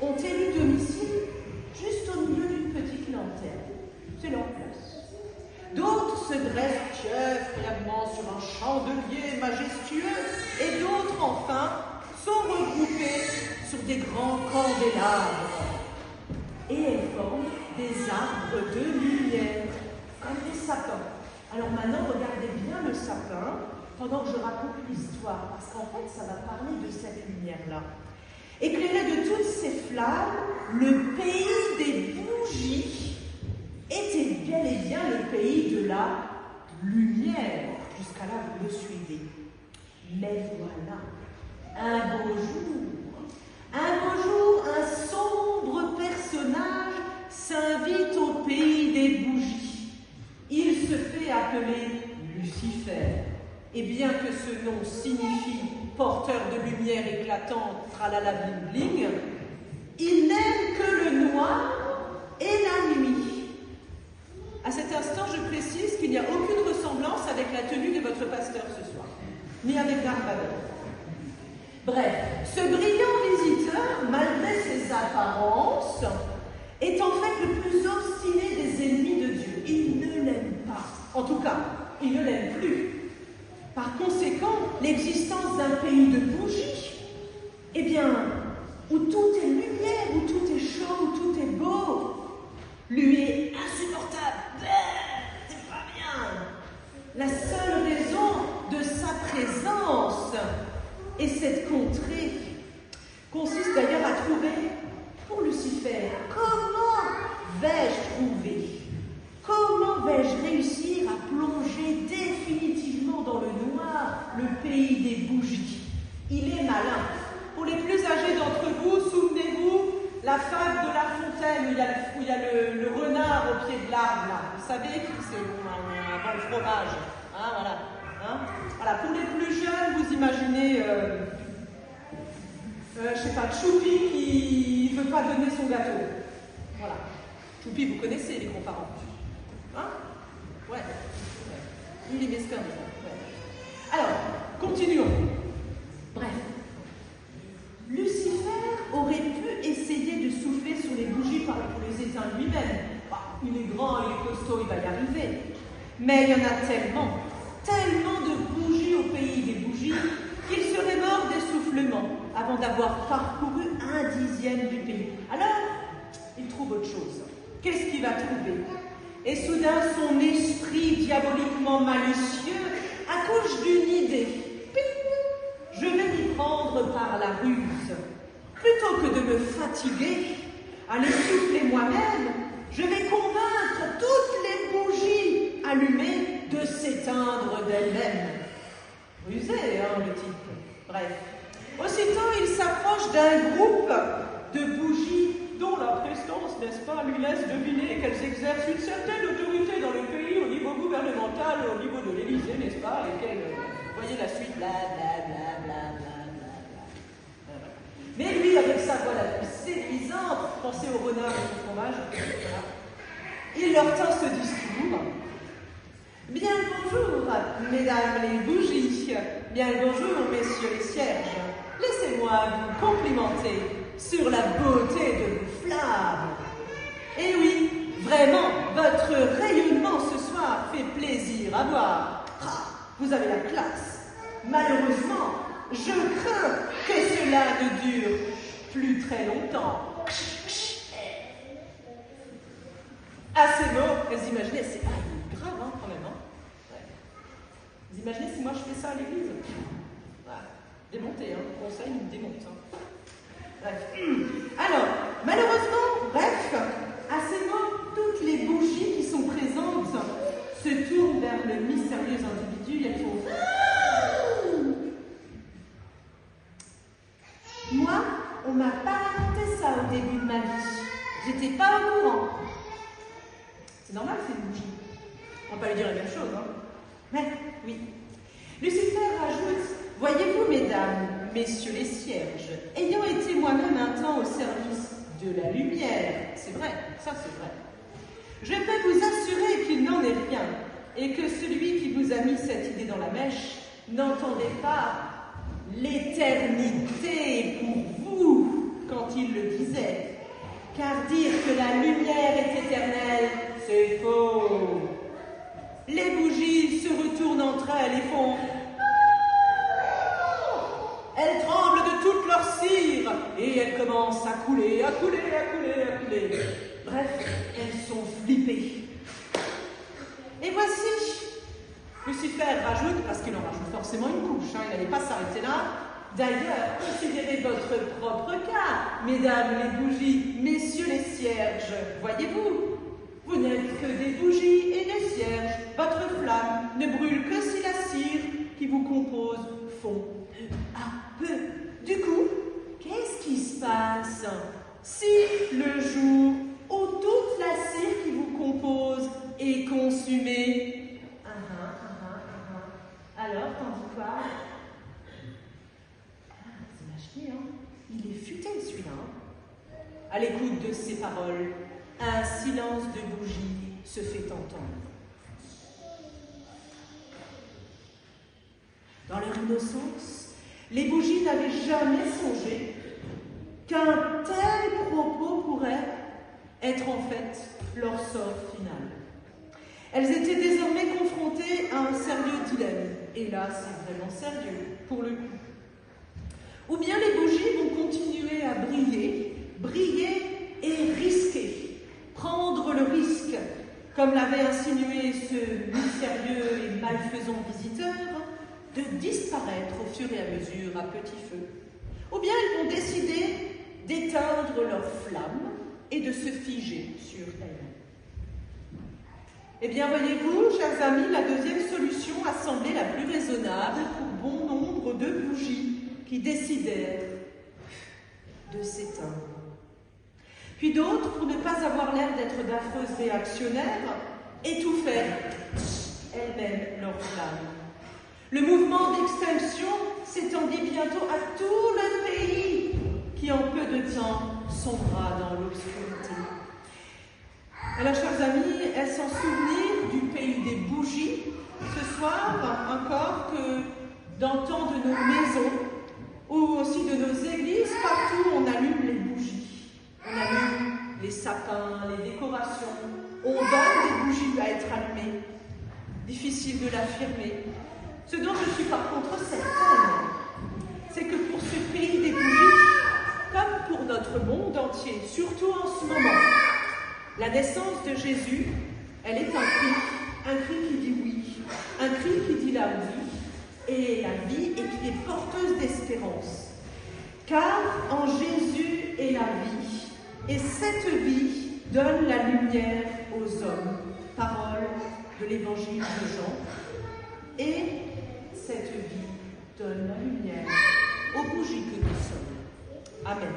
ont élu domicile juste au milieu d'une petite lanterne. C'est leur place. D'autres se dressent fièrement sur un chandelier majestueux, et d'autres, enfin, sont regroupées sur des grands candélabres. Et elles forment des arbres de lumière, comme des sapins. Alors maintenant, regardez bien le sapin, pendant que je raconte l'histoire, parce qu'en fait, ça va parler de cette lumière-là. Éclairé de toutes ces flammes, le pays des bougies était bel et bien le pays de la lumière. Jusqu'à là, vous me suivez. Mais voilà, un beau jour, un sombre personnage s'invite au pays des bougies. Il se fait appeler Lucifer. Et bien que ce nom signifie porteur de lumière éclatante, tralala bling bling, il n'aime que le noir et la nuit. À cet instant, je précise qu'il n'y a aucune ressemblance avec la tenue de votre pasteur ce soir, ni avec Dark Vador. Bref, ce brillant visiteur, malgré ses apparences, est en fait le plus obstiné des ennemis de Dieu. Il ne l'aime pas. En tout cas, il ne l'aime plus. Par conséquent, l'existence d'un pays de bougies, eh bien, où tout est lumière, où tout est chaud, où tout est beau, lui est insupportable. C'est pas bien. La seule raison de sa présence et cette contrée consiste d'ailleurs à trouver, pour Lucifer, comment vais-je trouver? Comment vais-je réussir à plonger définitivement dans le noir le pays des bougies? Il est malin. Pour les plus âgés d'entre vous, souvenez-vous, la fable de La Fontaine où il y a le renard au pied de l'arbre, là. Vous savez qui c'est avant le fromage. Hein, voilà. Hein, voilà. Pour les plus jeunes, vous imaginez, je sais pas, Choupi qui ne veut pas donner son gâteau. Voilà. Choupi, vous connaissez les grands-parents. Hein? Ouais. Il est mesquin. Ouais. Alors, continuons. Bref. Lucifer aurait pu essayer de souffler sur les bougies pour les éteindre lui-même. Bah, il est grand, il est costaud, il va y arriver. Mais il y en a tellement de bougies au pays des bougies, qu'il serait mort d'essoufflement avant d'avoir parcouru 1/10 du pays. Alors, il trouve autre chose. Qu'est-ce qu'il va trouver? Et soudain, son esprit diaboliquement malicieux accouche d'une idée. Je vais m'y prendre par la ruse. Plutôt que de me fatiguer à les souffler moi-même, je vais convaincre toutes les bougies allumées de s'éteindre d'elles-mêmes. Rusé, hein, le type. Bref. Aussitôt, il s'approche d'un groupe de bougies dont la prestance, n'est-ce pas, lui laisse deviner qu'elles exercent une certaine autorité dans le pays au niveau gouvernemental, au niveau de l'Élysée, n'est-ce pas, et qu'elles, vous voyez la suite, bla bla bla bla bla bla bla. Mais lui, avec sa voix la plus séduisante, pensez au renard et au fromage, voilà. Il leur tint ce discours. Bien le bonjour, mesdames les bougies, bien le bonjour, messieurs les cierges. Laissez-moi vous complimenter sur la beauté de vos flammes. Et oui, vraiment, votre rayonnement ce soir fait plaisir à voir. Ah, vous avez la classe. Malheureusement, je crains que cela ne dure plus très longtemps. À ces mots, vous imaginez, c'est grave hein, quand même. Hein. Ouais. Vous imaginez si moi je fais ça à l'église? Voilà. Démonter, hein. Le conseil nous démonte. Hein. Bref. Alors, malheureusement, bref, à ces mots, toutes les bougies qui sont présentes se tournent vers le mystérieux individu et elles font... Moi, on m'a pas raconté ça au début de ma vie. J'étais pas au courant. C'est normal, c'est une bougie. On va pas lui dire la même chose, hein. Mais, oui. Lucifer rajoute, voyez-vous, mesdames, messieurs les cierges, ayant été moi-même un temps au service de la lumière, c'est vrai, ça c'est vrai, je peux vous assurer qu'il n'en est rien, et que celui qui vous a mis cette idée dans la mèche n'entendait pas l'éternité pour vous quand il le disait. Car dire que la lumière est éternelle, c'est faux. Les bougies se retournent entre elles et font... Elles tremblent de toute leur cire et elles commencent à couler, à couler, à couler, à couler. Bref, elles sont flippées. Et voici, Lucifer rajoute, parce qu'il en rajoute forcément une couche, hein, il n'allait pas s'arrêter là. D'ailleurs, considérez votre propre cas, mesdames les bougies, messieurs les cierges. Voyez-vous, vous n'êtes que des bougies et des cierges. Votre flamme ne brûle que si la cire qui vous compose fond peu à peu. Du coup, qu'est-ce qui se passe si le jour où toute la cire qui vous compose est consumée? Alors, t'en dis quoi? Il est futé celui-là. À l'écoute de ces paroles, un silence de bougie se fait entendre. Dans leur innocence, les bougies n'avaient jamais songé qu'un tel propos pourrait être en fait leur sort final. Elles étaient désormais confrontées confrontés à un sérieux dilemme. Et là, c'est vraiment sérieux, pour le coup. Ou bien les bougies vont continuer à briller et risquer, prendre le risque, comme l'avait insinué ce mystérieux et malfaisant visiteur, de disparaître au fur et à mesure à petit feu. Ou bien elles vont décider d'éteindre leur flamme et de se figer sur elles. Eh bien, voyez-vous, chers amis, la deuxième solution a semblé la plus raisonnable pour bon nombre de bougies qui décidèrent de s'éteindre. Puis d'autres, pour ne pas avoir l'air d'être d'affreuses réactionnaires, étouffèrent elles-mêmes leur flamme. Le mouvement d'extinction s'étendit bientôt à tout le pays, qui en peu de temps sombra dans l'obscurité. Alors, chers amis, est-ce en souvenir du pays des bougies, ce soir encore, que dans tant de nos maisons, ou aussi de nos églises, partout on allume les bougies, on allume les sapins, les décorations, on donne des bougies à être allumées. Difficile de l'affirmer. Ce dont je suis par contre certaine, c'est que pour ce pays des bougies, comme pour notre monde entier, surtout en ce moment, la naissance de Jésus, elle est un cri qui dit oui, un cri qui dit la vie, et qui est porteuse d'espérance. Car en Jésus est la vie, et cette vie donne la lumière aux hommes. Parole de l'évangile de Jean. Et cette vie donne la lumière aux bougies que nous sommes. Amen.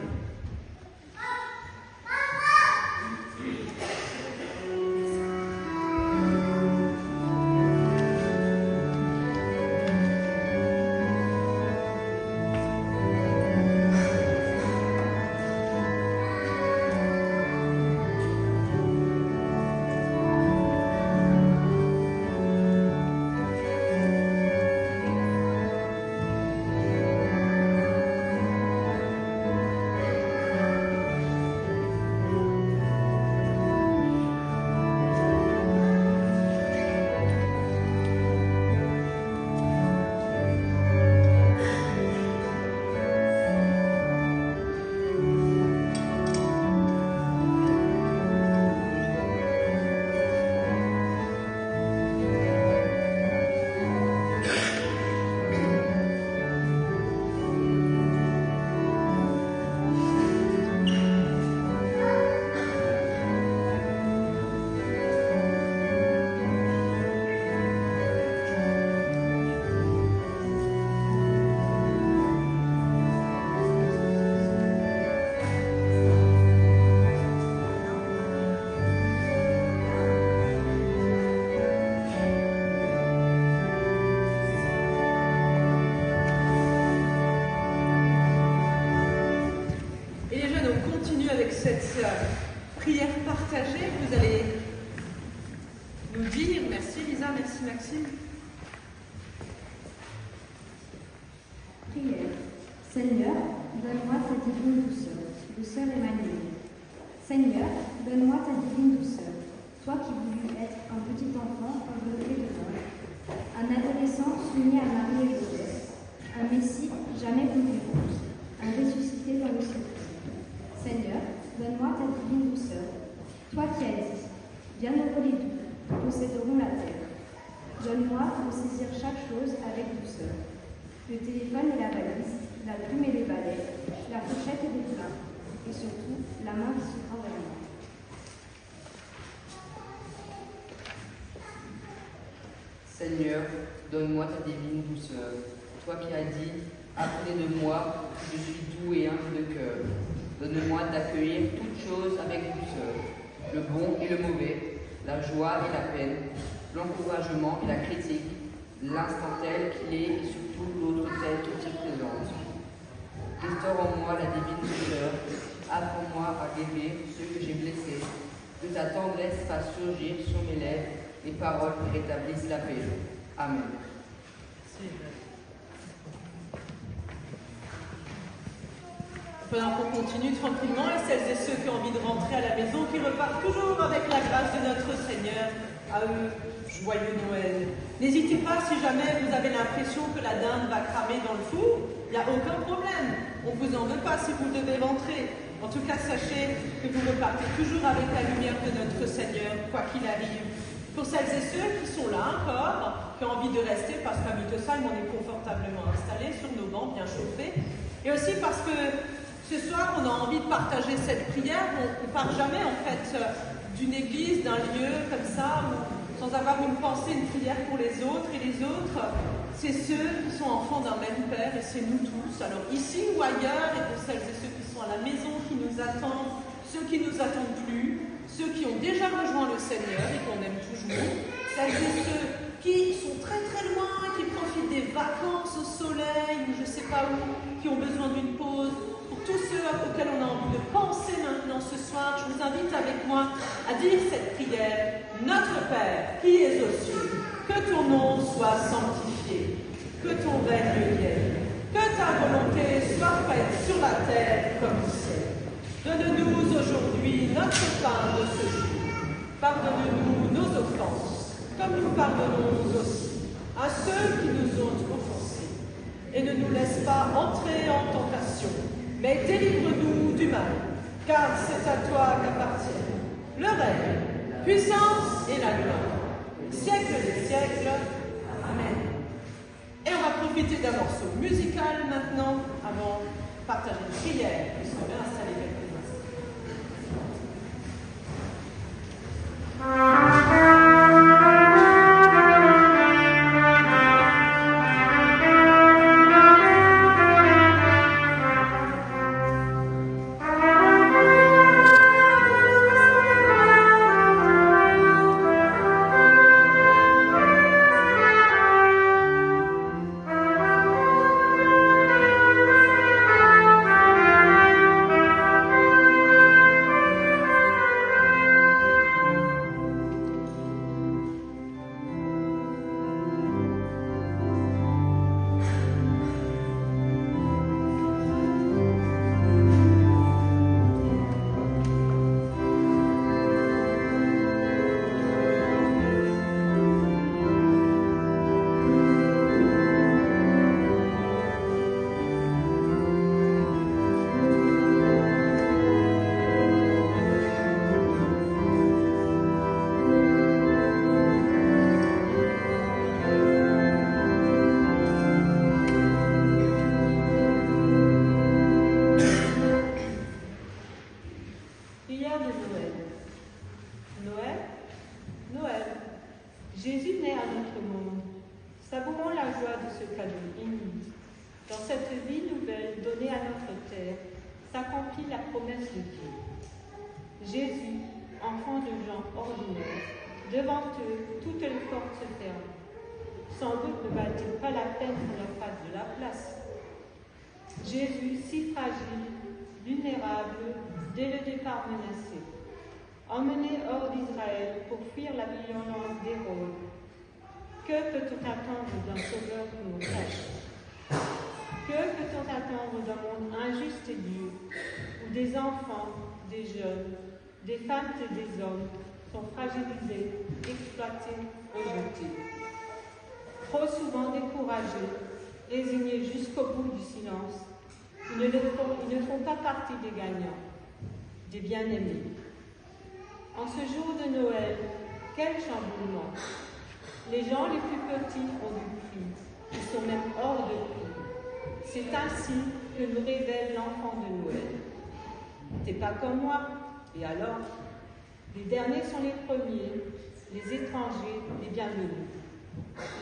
Cette prière partagée, vous allez nous dire, merci Lisa, merci Maxime. Prière. Seigneur, donne-moi ta divine douceur, douceur Emmanuel. Seigneur, donne-moi ta divine douceur, toi qui voulus être un petit enfant enveloppé de l'ange, un adolescent soumis à Marie et Joseph, un Messie jamais connu, un ressuscité dans le ciel. Seigneur, donne-moi ta divine douceur, toi qui as dit, bienheureux les doux, posséderont la terre. Donne-moi de saisir chaque chose avec douceur, le téléphone et la valise, la plume et les balais, la fourchette et les plats, et surtout la main qui se prend vers moi. Seigneur, donne-moi ta divine douceur, toi qui as dit, apprenez de moi, je suis doux et humble de cœur. Donne-moi d'accueillir toutes choses avec douceur, le bon et le mauvais, la joie et la peine, l'encouragement et la critique, l'instant tel qu'il est et surtout l'autre tel qu'il se présente. Restaure en moi la divine douceur, apprends-moi à guérir ceux que j'ai blessés, que ta tendresse fasse surgir sur mes lèvres les paroles qui rétablissent la paix. Amen. Pendant qu'on continue tranquillement, et celles et ceux qui ont envie de rentrer à la maison, qui repartent toujours avec la grâce de notre Seigneur, à eux joyeux Noël. N'hésitez pas, si jamais vous avez l'impression que la dinde va cramer dans le four, il n'y a aucun problème. On ne vous en veut pas si vous devez rentrer. En tout cas, sachez que vous repartez toujours avec la lumière de notre Seigneur, quoi qu'il arrive. Pour celles et ceux qui sont là encore, qui ont envie de rester, parce qu'à Mittelsheim, on est confortablement installés sur nos bancs, bien chauffés, et aussi parce que ce soir, on a envie de partager cette prière. On ne part jamais, en fait, d'une église, d'un lieu comme ça, sans avoir une pensée, une prière pour les autres. Et les autres, c'est ceux qui sont enfants d'un même Père, et c'est nous tous. Alors ici ou ailleurs, et pour celles et ceux qui sont à la maison, qui nous attendent, ceux qui nous attendent plus, ceux qui ont déjà rejoint le Seigneur et qu'on aime toujours, celles et ceux qui sont très très loin, qui profitent des vacances au soleil, ou je ne sais pas où, qui ont besoin d'une pause. Pour tous ceux auxquels on a envie de penser maintenant ce soir, je vous invite avec moi à dire cette prière. Notre Père, qui es aux cieux, que ton nom soit sanctifié, que ton règne vienne, que ta volonté soit faite sur la terre comme au ciel. Donne-nous aujourd'hui notre pain de ce jour. Pardonne-nous nos offenses, comme nous pardonnons aussi à ceux qui nous ont offensés. Et ne nous laisse pas entrer en tentation, mais délivre-nous du mal, car c'est à toi qu'appartiennent le règne, la puissance et la gloire, au siècle des siècles. Amen. Et on va profiter d'un morceau musical maintenant, avant de partager une prière, puisqu'on va installer quelques instants. Jésus, enfant de gens ordinaires, devant eux, toutes les portes se ferment. Sans doute ne valent-ils pas la peine qu'on leur fasse de la place. Jésus, si fragile, vulnérable, dès le départ menacé, emmené hors d'Israël pour fuir la violence d'Hérode. Que peut-on attendre d'un sauveur qui nous cache? Que peut-on attendre d'un monde injuste et dur, où des enfants, des jeunes, des femmes et des hommes sont fragilisés, exploités, rejetés? Trop souvent découragés, résignés jusqu'au bout du silence, ils ne font pas partie des gagnants, des bien-aimés. En ce jour de Noël, quel chamboulement! Les gens les plus petits ont du prix, ils sont même hors de prix. C'est ainsi que nous révèle l'enfant de Noël. T'es pas comme moi, et alors? Les derniers sont les premiers, les étrangers, les bienvenus.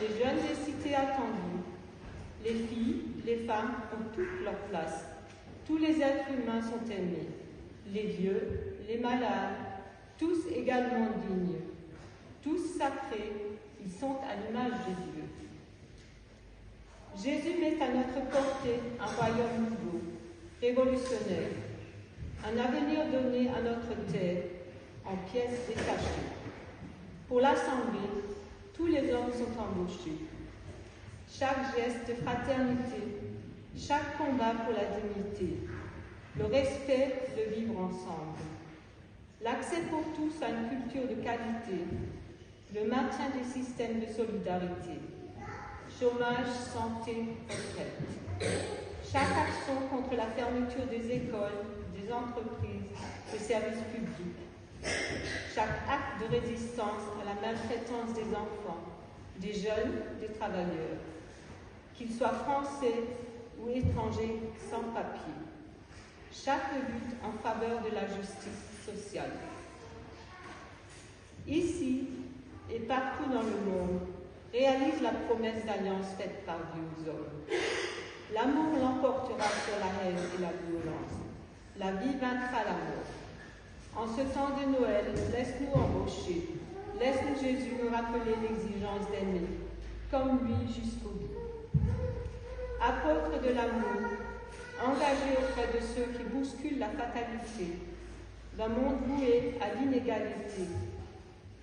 Les jeunes des cités attendues, les filles, les femmes ont toute leur place. Tous les êtres humains sont aimés, les vieux, les malades, tous également dignes, tous sacrés, ils sont à l'image de Dieu. Jésus met à notre portée un royaume nouveau, révolutionnaire, un avenir donné à notre terre en pièces détachées. Pour l'Assemblée, tous les hommes sont embauchés. Chaque geste de fraternité, chaque combat pour la dignité, le respect de vivre ensemble, l'accès pour tous à une culture de qualité, le maintien des systèmes de solidarité, chômage, santé, retraite. Chaque action contre la fermeture des écoles, des entreprises, des services publics. Chaque acte de résistance à la maltraitance des enfants, des jeunes, des travailleurs, qu'ils soient français ou étrangers sans papier. Chaque lutte en faveur de la justice sociale. Ici et partout dans le monde, réalise la promesse d'alliance faite par Dieu aux hommes. L'amour l'emportera sur la haine et la violence. La vie vaincra la mort. En ce temps de Noël, laisse-nous embaucher. Laisse-nous, Jésus, nous rappeler l'exigence d'aimer, comme lui jusqu'au bout. Apôtre de l'amour, engagé auprès de ceux qui bousculent la fatalité, d'un monde voué à l'inégalité,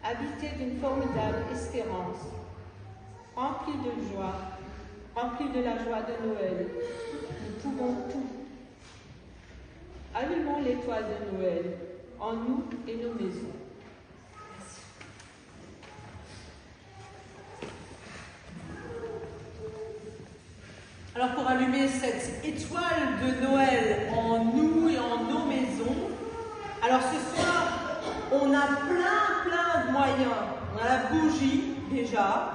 habité d'une formidable espérance, rempli de joie, rempli de la joie de Noël, nous pouvons tout. Allumons l'étoile de Noël en nous et nos maisons. Merci. Alors pour allumer cette étoile de Noël en nous et en nos maisons, alors ce soir, on a plein de moyens. On a la bougie déjà.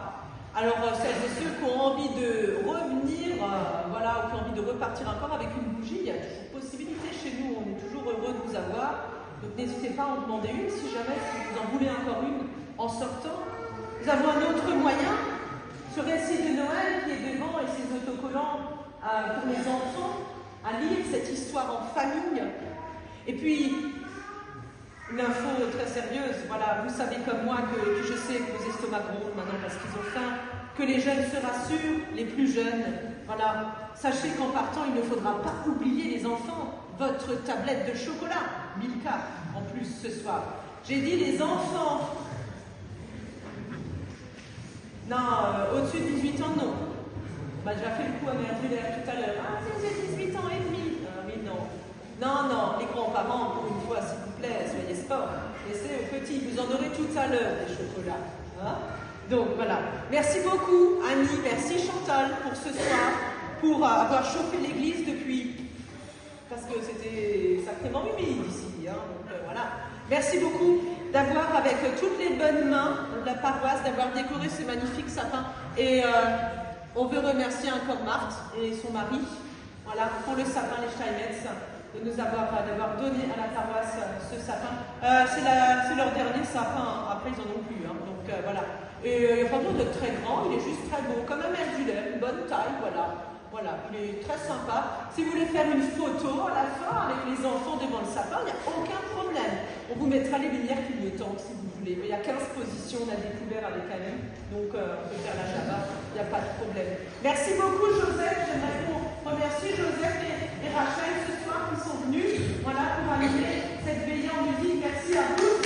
Alors celles et ceux qui ont envie de revenir, ou qui ont envie de repartir encore avec une bougie, il y a toujours possibilité chez nous, on est toujours heureux de vous avoir. Donc n'hésitez pas à en demander une si jamais vous en voulez encore une en sortant. Nous avons un autre moyen, ce récit de Noël qui est devant et ses autocollants pour les enfants, à lire cette histoire en famille. Et puis, une info très sérieuse, vous savez comme moi que je sais que vos estomacs grondent maintenant parce qu'ils ont faim, que les jeunes se rassurent, les plus jeunes, sachez qu'en partant, il ne faudra pas oublier les enfants, votre tablette de chocolat, Milka, en plus ce soir. J'ai dit les enfants. Non, au-dessus de 18 ans, non. J'ai fait le coup à Merdulaire tout à l'heure. Ah, j'ai 18 ans et demi. Oui, non. Non, les grands-parents, pour une fois, s'il vous plaît, soyez sport. Laissez aux petits, vous en aurez tout à l'heure des chocolats. Donc voilà. Merci beaucoup, Annie, merci Chantal pour ce soir, pour avoir chauffé l'église depuis, parce que c'était sacrément humide ici. Donc voilà. Merci beaucoup d'avoir, avec toutes les bonnes mains de la paroisse, d'avoir décoré ces magnifiques sapins. Et on veut remercier encore Marthe et son mari, pour le sapin, les Steinmetz, de nous d'avoir donné à la paroisse ce sapin. C'est leur dernier sapin, après ils en ont plus, donc voilà. Et il n'y a pas besoin d'être très grand, il est juste très beau, comme un Merdulaire, une bonne taille, voilà, il est très sympa. Si vous voulez faire une photo à la fin avec les enfants devant le sapin, il n'y a aucun problème. On vous mettra les lumières clignotants si vous voulez. Mais il y a 15 positions, on a découvert avec Annie, donc on peut faire la Java, il n'y a pas de problème. Merci beaucoup Joseph, j'aimerais remercier Joseph et Rachel ce soir qui sont venus, pour allumer cette veillée en musique. Merci à vous.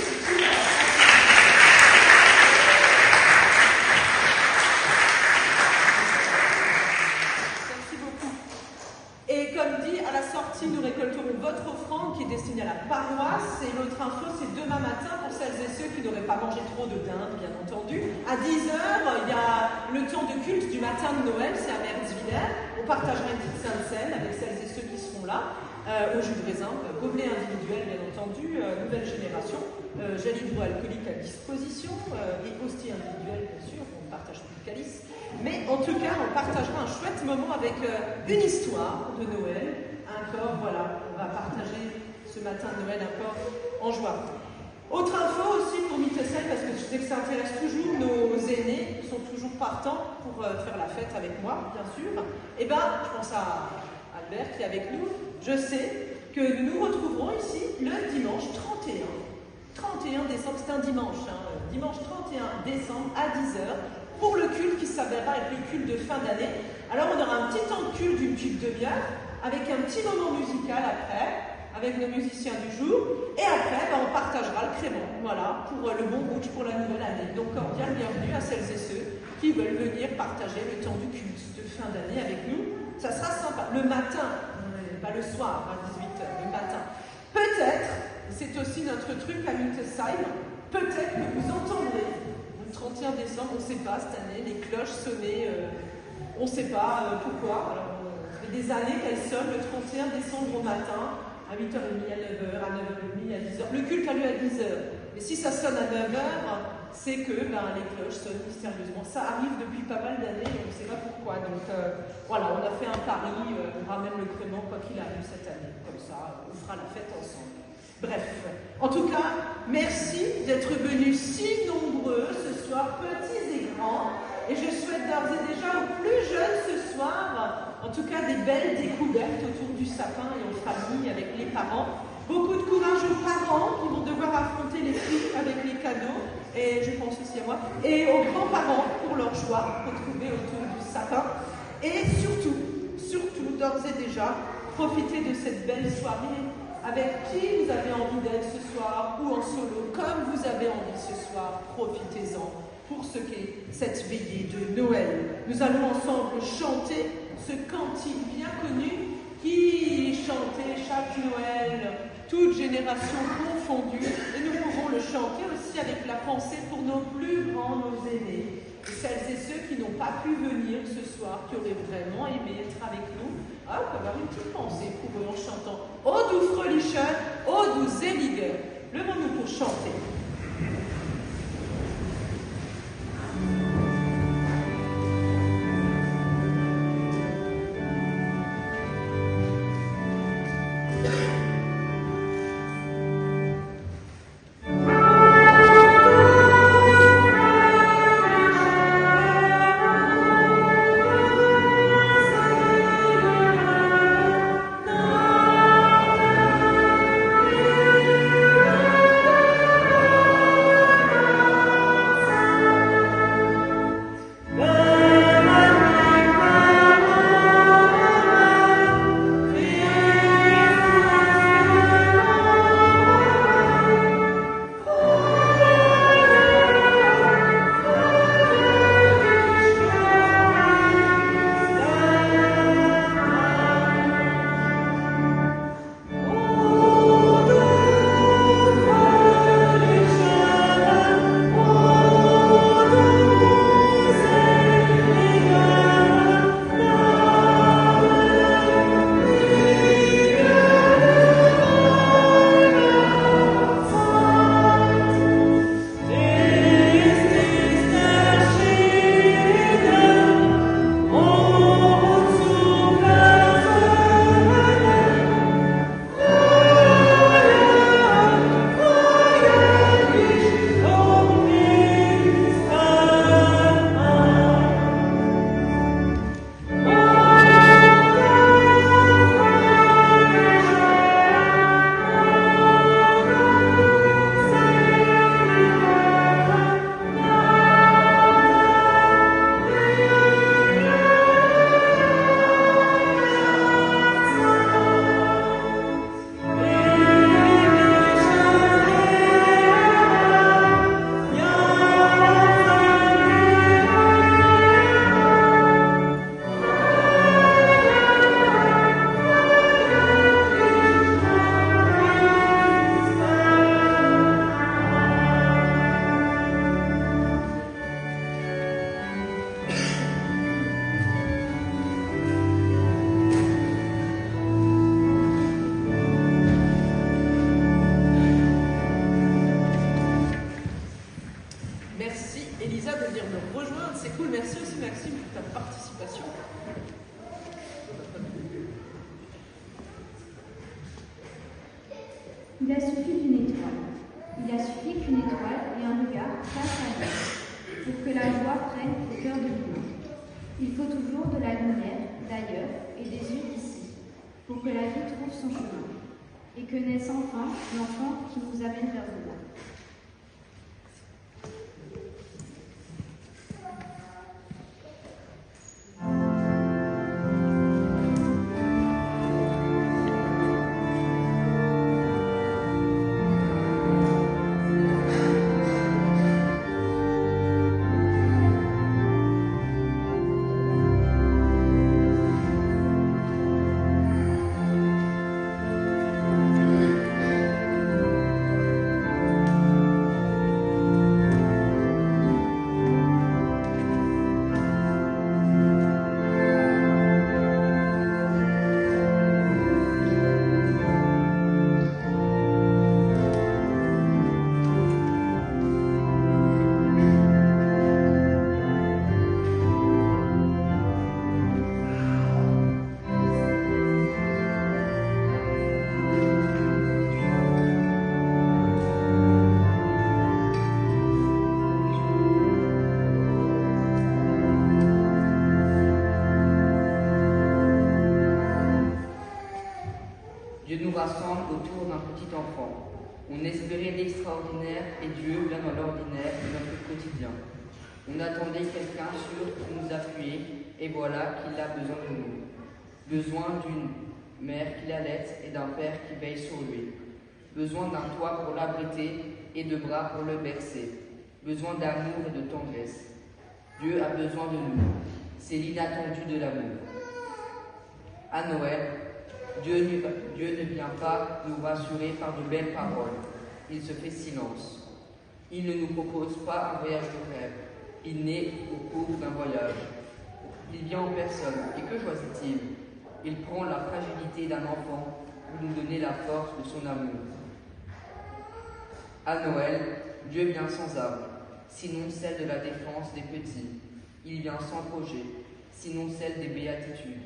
Nous récolterons votre offrande qui est destinée à la paroisse. Et l'autre info, c'est demain matin pour celles et ceux qui n'auraient pas mangé trop de dinde, bien entendu. À 10h, il y a le temps de culte du matin de Noël, c'est à Mertzwiller. On partagera une petite sainte scène avec celles et ceux qui seront là, au jus de raisin, gobelet individuel, bien entendu, nouvelle génération, gel hydroalcoolique à disposition, et hostie individuelle, bien sûr, on ne partage plus de calice. Mais en tout cas, on partagera un chouette moment avec une histoire de Noël. Encore, on va partager ce matin de Noël encore en joie. Autre info aussi pour Mittesheim, parce que je sais que ça intéresse toujours nos aînés, ils sont toujours partants pour faire la fête avec moi, bien sûr. Et je pense à Albert qui est avec nous. Je sais que nous nous retrouverons ici le dimanche 31 décembre, c'est un dimanche, dimanche 31 décembre à 10h, pour le culte qui s'avérera être le culte de fin d'année. Alors on aura un petit temps de culte d'une petite demi-heure, avec un petit moment musical après, avec nos musiciens du jour, et après, on partagera le crément, pour le bon rouge pour la nouvelle année. Donc, cordial bienvenue à celles et ceux qui veulent venir partager le temps du culte de fin d'année avec nous. Ça sera sympa. Le matin, pas le soir, à 18h, le matin. Peut-être, c'est aussi notre truc à Mittesheim, peut-être que vous entendrez Le 31 décembre, on ne sait pas cette année, les cloches sonnaient, on ne sait pas pourquoi. Alors, ça fait des années qu'elles sonnent le 31 décembre au matin, à 8h30, à 9h, à 9h30, à 10h. Le culte a lieu à 10h. Mais si ça sonne à 9h, c'est que les cloches sonnent mystérieusement. Ça arrive depuis pas mal d'années et on ne sait pas pourquoi. Donc voilà, on a fait un pari, on ramène le crément quoi qu'il arrive cette année. Comme ça, on fera la fête ensemble. Bref, en tout cas, merci d'être venus si nombreux ce soir, petits et grands. Et je souhaite d'ores et déjà aux plus jeunes ce soir, en tout cas des belles découvertes autour du sapin et en famille avec les parents. Beaucoup de courage aux parents qui vont devoir affronter les prix avec les cadeaux, et je pense aussi à moi, et aux grands-parents pour leur joie retrouvée autour du sapin. Et surtout, d'ores et déjà, profitez de cette belle soirée avec qui vous avez envie d'être ce soir ou en solo, comme vous avez envie ce soir, profitez-en pour ce qu'est cette veillée de Noël. Nous allons ensemble chanter ce cantique bien connu qui chantait chaque Noël, toutes générations confondues, et nous pourrons le chanter aussi avec la pensée pour nos plus grands, nos aînés, et celles et ceux qui n'ont pas pu venir ce soir, qui auraient vraiment aimé être avec nous. Hop, avoir une petite pensée pour eux en chantant « Ô du fröhliche, ô du selige ». Levons-nous pour chanter. Il a suffi qu'une étoile. Il a suffi qu'une étoile et un regard face à lui pour que la joie prenne au cœur de l'humain. Il faut toujours de la lumière d'ailleurs et des yeux d'ici pour que la vie trouve son chemin et que naisse enfin l'enfant qui nous amène vers le bas. rassemble autour d'un petit enfant. On espérait l'extraordinaire et Dieu vient dans l'ordinaire de notre quotidien. On attendait quelqu'un sûr pour nous appuyer et voilà qu'il a besoin de nous. Besoin d'une mère qui l'allaite et d'un père qui veille sur lui. Besoin d'un toit pour l'abriter et de bras pour le bercer. Besoin d'amour et de tendresse. Dieu a besoin de nous. C'est l'inattendu de l'amour. À Noël, Dieu ne vient pas nous rassurer par de belles paroles. Il se fait silence. Il ne nous propose pas un voyage de rêve. Il naît au cours d'un voyage. Il vient en personne. Et que choisit-il? Il prend la fragilité d'un enfant pour nous donner la force de son amour. À Noël, Dieu vient sans arme, sinon celle de la défense des petits. Il vient sans projet, sinon celle des béatitudes.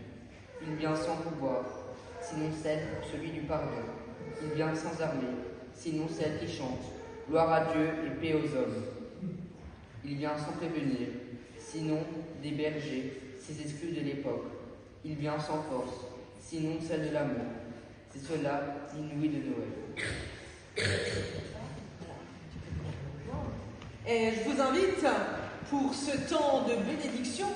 Il vient sans pouvoir, sinon celle pour celui du pardon. Il vient sans armée, sinon celle qui chante. Gloire à Dieu et paix aux hommes. Il vient sans prévenir, sinon des bergers, ces exclus de l'époque. Il vient sans force, sinon celle de l'amour. C'est cela l'inouï de Noël. Et je vous invite, pour ce temps de bénédiction,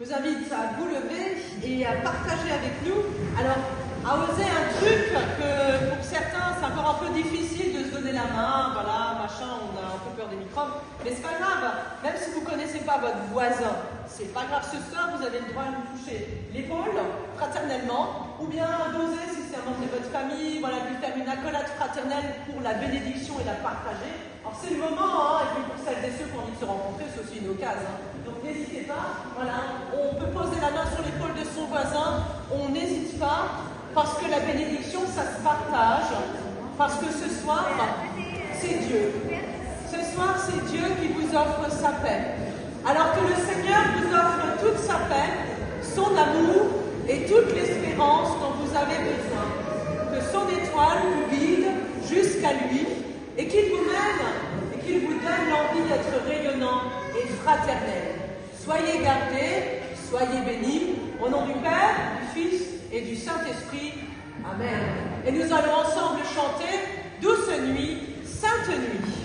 je vous invite à vous lever et à partager avec nous. Alors, à oser un truc que pour certains, c'est encore un peu difficile de se donner la main, voilà, machin, on a un peu peur des microbes. Mais c'est pas grave, même si vous ne connaissez pas votre voisin, c'est pas grave, ce soir, vous avez le droit de vous toucher l'épaule, fraternellement, ou bien d'oser, si c'est un membre de votre famille, voilà, de lui faire une accolade fraternelle pour la bénédiction et la partager. Alors c'est le moment, et puis pour celles et ceux qui ont envie de se rencontrer, c'est aussi une occasion. Donc n'hésitez pas, voilà, on peut poser la main sur l'épaule de son voisin, on n'hésite pas, parce que la bénédiction, ça se partage, parce que ce soir, c'est Dieu. Ce soir, c'est Dieu qui vous offre sa paix. Alors que le Seigneur vous offre toute sa paix, son amour et toute l'espérance dont vous avez besoin. Que son étoile vous guide jusqu'à lui et qu'il vous mène et qu'il vous donne l'envie d'être rayonnant et fraternel. Soyez gardés, soyez bénis, au nom du Père, du Fils et du Saint-Esprit. Amen. Et nous allons ensemble chanter Douce nuit, Sainte nuit.